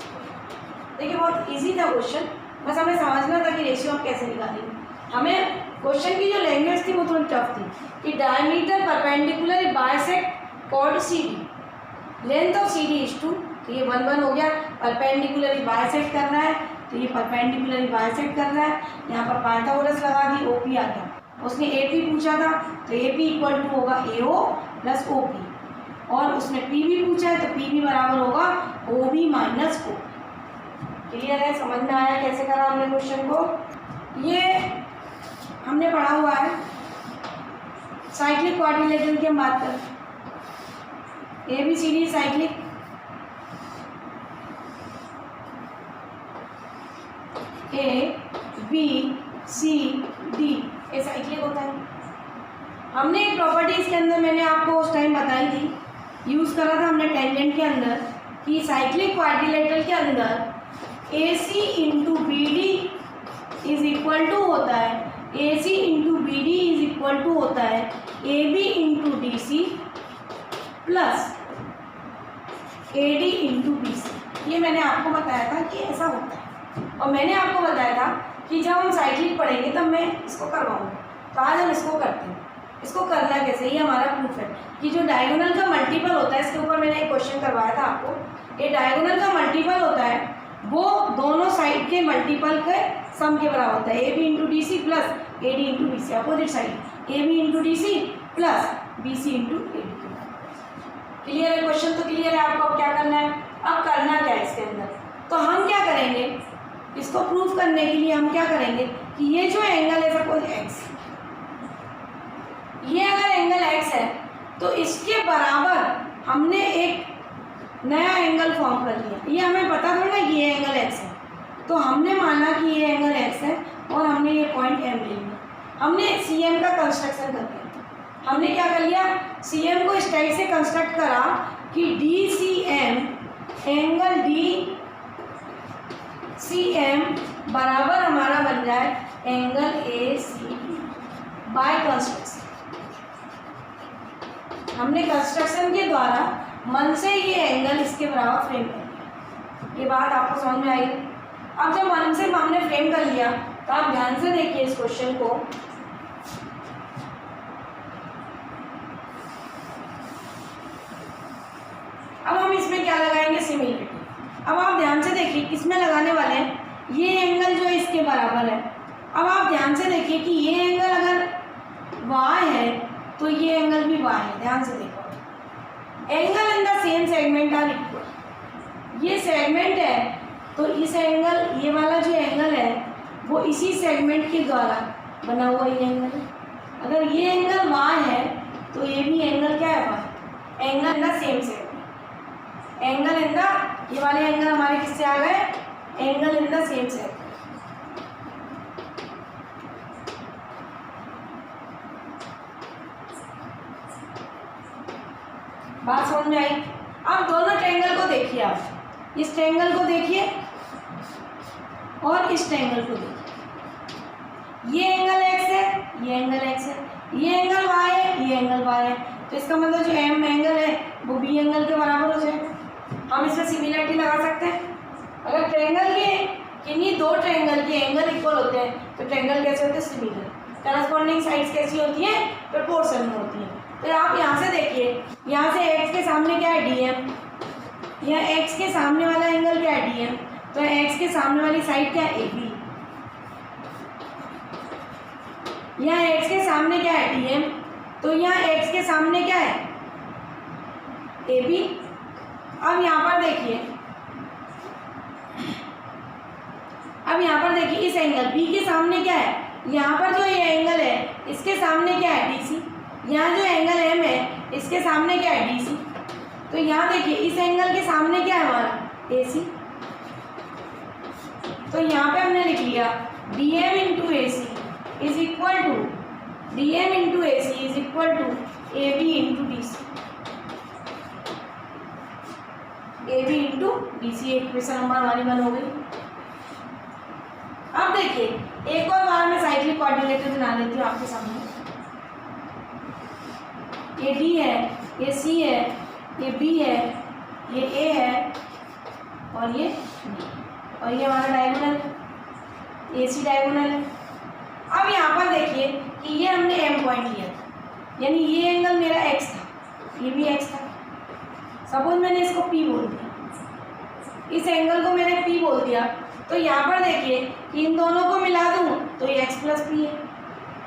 देखिए बहुत इजी था क्वेश्चन, बस हमें समझना था कि रेशियो आप कैसे निकालेंगे। हमें क्वेश्चन की जो लैंग्वेज थी वो थोड़ी टफ थी कि diameter perpendicular bisect cord CD, length of CD is 2, तो ये 1 1 हो गया। परपेंडिकुलर बाइसेक्ट करना है तो ये परपेंडिकुलर बाइसेक्ट करना है, यहाँ पर पाइथागोरस लगा दी, OP आ गया। उसने AP पूछा था तो AP इक्वल टू होगा AO प्लस OP, और उसने PB पूछा है तो PB बराबर होगा OB माइनस O। क्लियर है, समझ में आया कैसे करा हमने क्वेश्चन को। ये हमने पढ़ा हुआ है साइक्लिक क्वाड्रिलेटरल की हम बात करें, ABCD साइक्लिक, ABCD ये साइक्लिक होता है। हमने एक प्रॉपर्टीज़ के अंदर मैंने आपको उस टाइम बताई थी, यूज़ करा था हमने टेंजेंट के अंदर, कि साइक्लिक क्वाड्रिलेटरल के अंदर AC into BD is equal to होता है, AC into BD is equal to होता है AB into DC plus AD into BC। ये मैंने आपको बताया था कि ऐसा होता है, और मैंने आपको बताया था कि जब हम साइक्लिक पढ़ेंगे तब मैं इसको करवाऊँगा, तो आज हम इसको करते हैं। इसको करना कैसे, ये हमारा प्रूफ है कि जो डायगोनल का मल्टीपल होता है, इसके ऊपर मैंने एक क्वेश्चन करवाया था आपको, ये डायगोनल का मल्टीपल होता है वो दोनों साइड के मल्टीपल के सम के बराबर होता है, AB into DC plus AD into BC, opposite side AB into DC plus BC into AD। Clear है क्वेश्चन, तो क्लियर है आपको। अब क्या करना है, अब करना क्या है इसके अंदर, तो हम क्या करेंगे, इसको प्रूफ करने के लिए हम क्या करेंगे कि ये जो एंगल है सपोज X, ये अगर एंगल X है तो इसके बराबर हमने एक नया एंगल फॉर्म कर लिया। ये हमें पता थोड़ा ना कि ये एंगल X है, तो हमने माना कि ये एंगल X है और हमने ये पॉइंट M ले लिया, हमने CM का कंस्ट्रक्शन कर दिया। हमने क्या कर लिया, CM को इस टाइप से कंस्ट्रक्ट करा कि DCM एंगल DCM बराबर हमारा बन जाए एंगल ACD बाय कंस्ट्रक्शन। हमने कंस्ट्रक्शन के द्वारा मन से ये एंगल इसके बराबर फ्रेम कर लिया। ये बात आपको समझ में आई। अब जब मन से हमने फ्रेम कर लिया तो आप ध्यान से देखिए इस क्वेश्चन को। अब हम इसमें क्या लगाएंगे, सिमिलरिटी। अब आप ध्यान से देखिए किसमें लगाने वाले हैं, ये एंगल जो है इसके बराबर है। अब आप ध्यान से देखिए कि ये एंगल अगर y है तो ये एंगल भी y है। ध्यान से देखो, angle in the same segment are equal. ये सेगमेंट है तो इस एंगल, ये वाला जो एंगल है वो इसी सेगमेंट के द्वारा बना हुआ ये एंगल है। अगर ये एंगल y है तो ये भी एंगल क्या है हमारा, angle in the same segment. Angle in the, ये वाले एंगल हमारे किससे आ गए, angle in the same segment. बात समझ में आई। अब दोनों ट्रायंगल को देखिए, आप इस ट्रायंगल को देखिए और इस ट्रायंगल को देखिए। ये एंगल x है, ये एंगल x है, ये एंगल y है, ये एंगल y है। तो इसका मतलब जो m एंगल है वो b एंगल के बराबर हो जाएगा। हम इसमें सिमिलरिटी लगा सकते हैं। अगर ट्रायंगल के किन्हीं दो ट्रायंगल के एंगल इक्वल होते हैं तो ट्रायंगल कैसे होते हैं, सिमिलर। करस्पॉन्डिंग साइड्स कैसी होती हैं, प्रोपोर्शन में होती हैं। तो आप यहाँ से देखिए, यहाँ से x के सामने क्या है, dm, यहाँ x के सामने वाला एंगल क्या है, dm, तो x के सामने वाली साइड क्या है, ab। यहाँ x के सामने क्या है, dm, तो यहाँ x के सामने क्या है, ab। अब यहाँ पर देखिए, अब यहाँ पर देखिए इस एंगल b के सामने क्या है, यहाँ पर जो ये एंगल है इसके सामने क्या है, dc। यहाँ जो एंगल m है इसके सामने क्या है, dc। तो यहाँ देखिए इस एंगल के सामने क्या है हमारा, ac। तो यहाँ पे हमने लिख लिया dm into ac is equal to, dm into ac is equal to ab into dc, ab into dc। Equation number हमारी बन हो गई। अब देखिए एक और बार मैं साइक्लिक कोऑर्डिनेटर बना लेती हूँ आपके सामने। ये d है, ये c है, ये b है, ये a है और ये b, और ये हमारा डायगोनल AC डायगोनल है। अब यहाँ पर देखिए कि ये हमने m पॉइंट लिया था, यानी ये एंगल मेरा x था, ये भी x था। सपोज मैंने इसको p बोल दिया, इस एंगल को मैंने p बोल दिया, तो यहाँ पर देखिए कि इन दोनों को मिला दूँ तो ये x प्लस p है,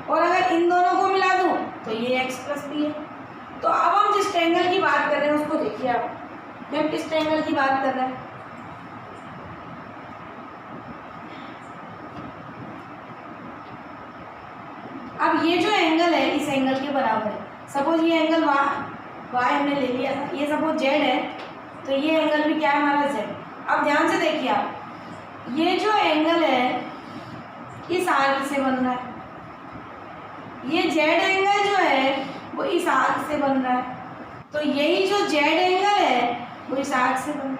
और अगर इन दोनों को मिला दूँ तो ये x प्लस p है। तो अब हम जिस ट्रायंगल की बात कर रहे हैं उसको देखिए आप, हम किस ट्रायंगल की बात कर रहे हैं। अब ये जो एंगल है इस एंगल के बराबर है। सपोज ये एंगल y हमने ले लिया था, ये सपोज z है, तो ये एंगल भी क्या है हमारा z। अब ध्यान से देखिए आप, ये जो एंगल है इस आर्क से बन रहा है, ये z एंगल जो है वो इस आर्क से बन रहा है, तो यही जो z एंगल है वो इस आर्क से बन रहा है।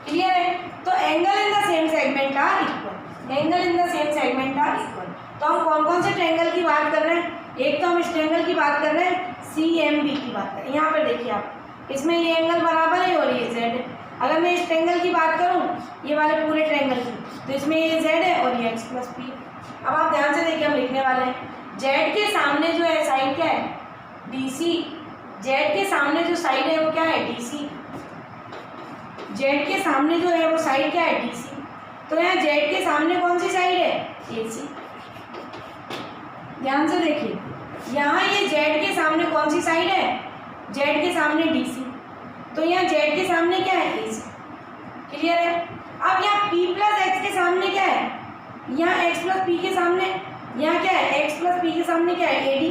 क्लियर है। तो angle in the same segment are equal, angle in the same segment are equal. तो हम कौन कौन से ट्रायंगल की बात कर रहे हैं, एक तो हम इस ट्रायंगल की बात कर रहे हैं, CMB की बात कर रहे हैं। यहाँ पर देखिए आप, इसमें ये एंगल बराबर है और ये z है। अगर मैं इस ट्रायंगल की बात करूँ, ये वाले पूरे ट्रायंगल की, तो इसमें ये z है और ये x प्लस p। अब आप ध्यान से देखिए, हम लिखने वाले हैं z के सामने जो है साइड क्या है, DC। z के सामने जो साइड है वो क्या है, DC। z के सामने जो है वो साइड क्या है, DC। तो यहाँ z के सामने कौन सी साइड है, AC। ध्यान से देखिए, यहाँ ये z के सामने कौन सी साइड है, z के सामने DC। तो यहाँ z के सामने क्या है, AC। क्लियर है। अब यहाँ p प्लस x के सामने क्या है, यहाँ x प्लस p के सामने, यहाँ क्या है, x प्लस p के सामने क्या है, AD।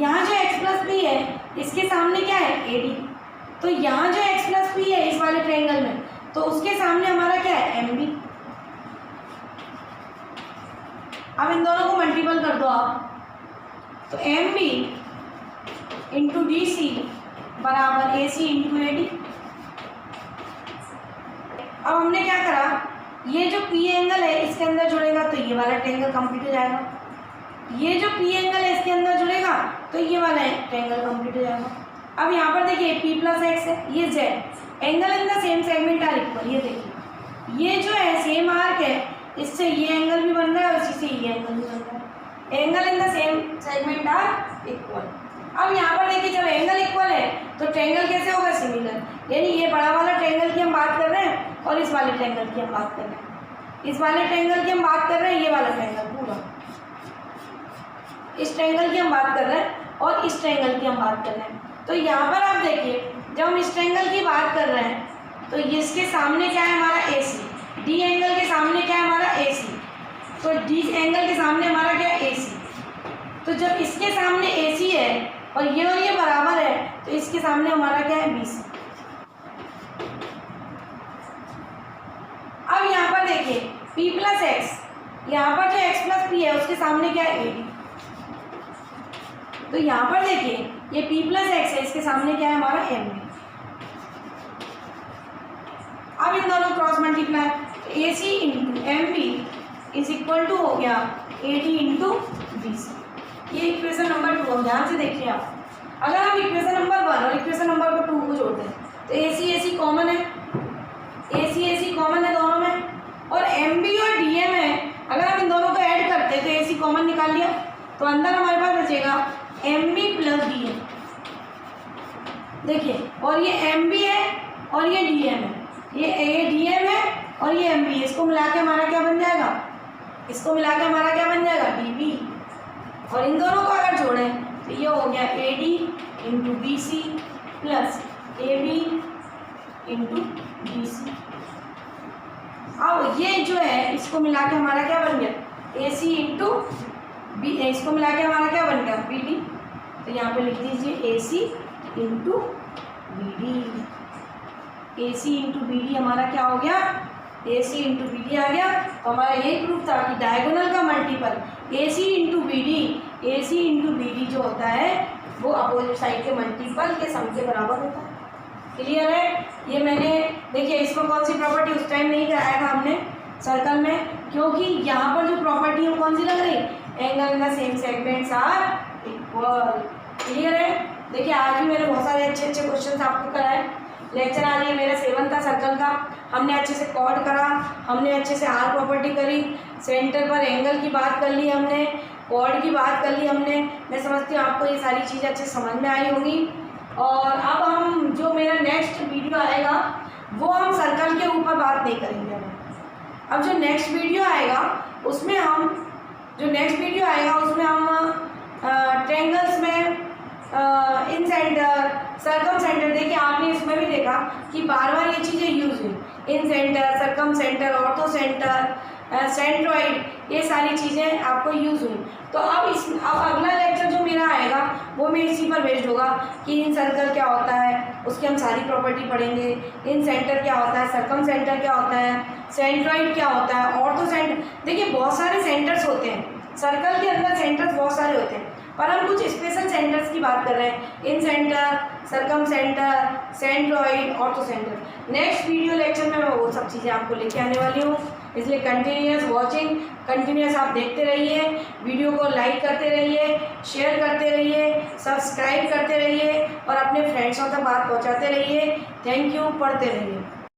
यहाँ जो x प्लस p है इसके सामने क्या है, AD। तो यहाँ जो x प्लस p है इस वाले ट्रायंगल में, तो उसके सामने हमारा क्या है, MB। अब इन दोनों को मल्टीपल कर दो आप, तो MB इंटू DC बराबर AC इंटू AD। अब हमने क्या करा, ये जो P एंगल है इसके अंदर जुड़ेगा तो ये वाला ट्रायंगल कंप्लीट हो जाएगा, ये जो P एंगल है इसके अंदर जुड़ेगा तो ये वाला ट्रायंगल कंप्लीट हो जाएगा। अब यहाँ पर देखिए P प्लस x है, ये z, angle in the same segment are equal. ये देखिए ये जो है सेम आर्क है, इससे ये एंगल भी बन रहा है और इसी से ये एंगल भी बन रहा है। Angle in the same segment are equal. अब यहाँ पर देखिए जब एंगल इक्वल है तो ट्रायंगल कैसे होगा, सिमिलर। यानी ये बड़ा वाला ट्रायंगल की हम बात कर रहे हैं और इस वाले ट्रायंगल की हम बात कर रहे हैं, इस वाले ट्रायंगल की हम बात कर रहे हैं, ये वाला ट्रायंगल पूरा, इस ट्रायंगल की हम बात कर रहे हैं और इस ट्रायंगल की हम बात कर रहे हैं। तो यहाँ पर आप देखिए जब हम इस ट्रायंगल की बात कर रहे हैं तो इसके सामने क्या है हमारा, AC। D एंगल के सामने क्या है हमारा, AC। तो D एंगल के सामने हमारा क्या है, AC। तो जब इसके सामने AC है और ये बराबर है तो इसके सामने हमारा क्या है BC। अब यहाँ पर देखिए P प्लस एक्स, यहाँ पर जो x प्लस पी है उसके सामने क्या है AD। तो यहाँ पर देखिए ये P प्लस एक्स है, इसके सामने क्या है हमारा MB। अब इन दोनों cross multiply, AC into MB is equal to हो गया AD इंटू BC। ये इक्वेशन नंबर 2। ध्यान से देखिए आप, अगर हम इक्वेशन नंबर 1 और इक्वेशन नंबर 2 को जोड़ते हैं तो AC कॉमन है, AC कॉमन है दोनों में, और MB और DM है। अगर हम इन दोनों को ऐड करते हैं तो AC कॉमन निकाल लिया, तो अंदर हमारे पास बचेगा MB प्लस DM। देखिए, और ये MB है और ये DM है, ये DM है और ये MB है। इसको मिला के हमारा क्या बन जाएगा, इसको मिला के हमारा क्या बन जाएगा DB। और इन दोनों को अगर जोड़ें तो ये हो गया AD into BC plus AB into BC। अब ये जो है इसको मिला के हमारा क्या बन गया AC इंटू B, इसको मिला के हमारा क्या बन गया BD। तो यहाँ पे लिख दीजिए AC into BD। AC into BD हमारा क्या हो गया, AC इंटू BD आ गया। तो हमारा यही प्रूफ था कि डायगोनल का multiple AC into BD, AC into BD जो होता है वो अपोजिट साइड के मल्टीपल के सम के बराबर होता है। क्लियर है। ये मैंने देखिए इसमें कौन सी प्रॉपर्टी उस टाइम नहीं कराया था हमने सर्कल में, क्योंकि यहाँ पर जो प्रॉपर्टी है कौन सी लग रही, angle in the same segments are equal. Clear है। देखिए आज भी मैंने बहुत सारे अच्छे क्वेश्चंस आपको कराए। लेक्चर आज ये मेरा 7 था सर्कल का। हमने अच्छे से कॉर्ड करा, हमने अच्छे से आर प्रॉपर्टी करी, सेंटर पर एंगल की बात कर ली हमने, कॉर्ड की बात कर ली हमने। मैं समझती हूँ आपको ये सारी चीज़ें अच्छे समझ में आई होंगी। और अब हम जो मेरा नेक्स्ट वीडियो आएगा वो हम सर्कल के ऊपर बात नहीं करेंगे। अब जो नेक्स्ट वीडियो आएगा उसमें हम ट्रायंगल्स में इन सेंटर, सर्कम सेंटर, देखिए आपने इसमें भी देखा कि बार बार ये चीज़ें यूज हुई, incentre, circumcentre, orthocentre, centroid, ये सारी चीज़ें आपको यूज हुई। तो अब अगला लेक्चर जो मेरा आएगा वो मैं इसी पर बेस्ड होगा कि इन सर्कल क्या होता है, उसकी हम सारी प्रॉपर्टी पढ़ेंगे। इन सेंटर क्या होता है, सर्कम सेंटर क्या होता है, सेंट्रॉइड क्या होता है, ऑर्थो सेंटर। देखिए बहुत सारे सेंटर्स होते हैं सर्कल के अंदर, सेंटर्स बहुत सारे होते हैं, पर हम कुछ स्पेशल सेंटर्स की बात कर रहे हैं। Incentre, circumcentre, centroid, orthocentre. Next video lecture में मैं वो सब चीज़ें आपको लेके आने वाली हूँ, इसलिए कंटिन्यूअस वॉचिंग, कंटिन्यूअस आप देखते रहिए, वीडियो को लाइक करते रहिए, शेयर करते रहिए, सब्सक्राइब करते रहिए और अपने फ्रेंड्सों तक बात पहुँचाते रहिए। Thank you. पढ़ते रहिए।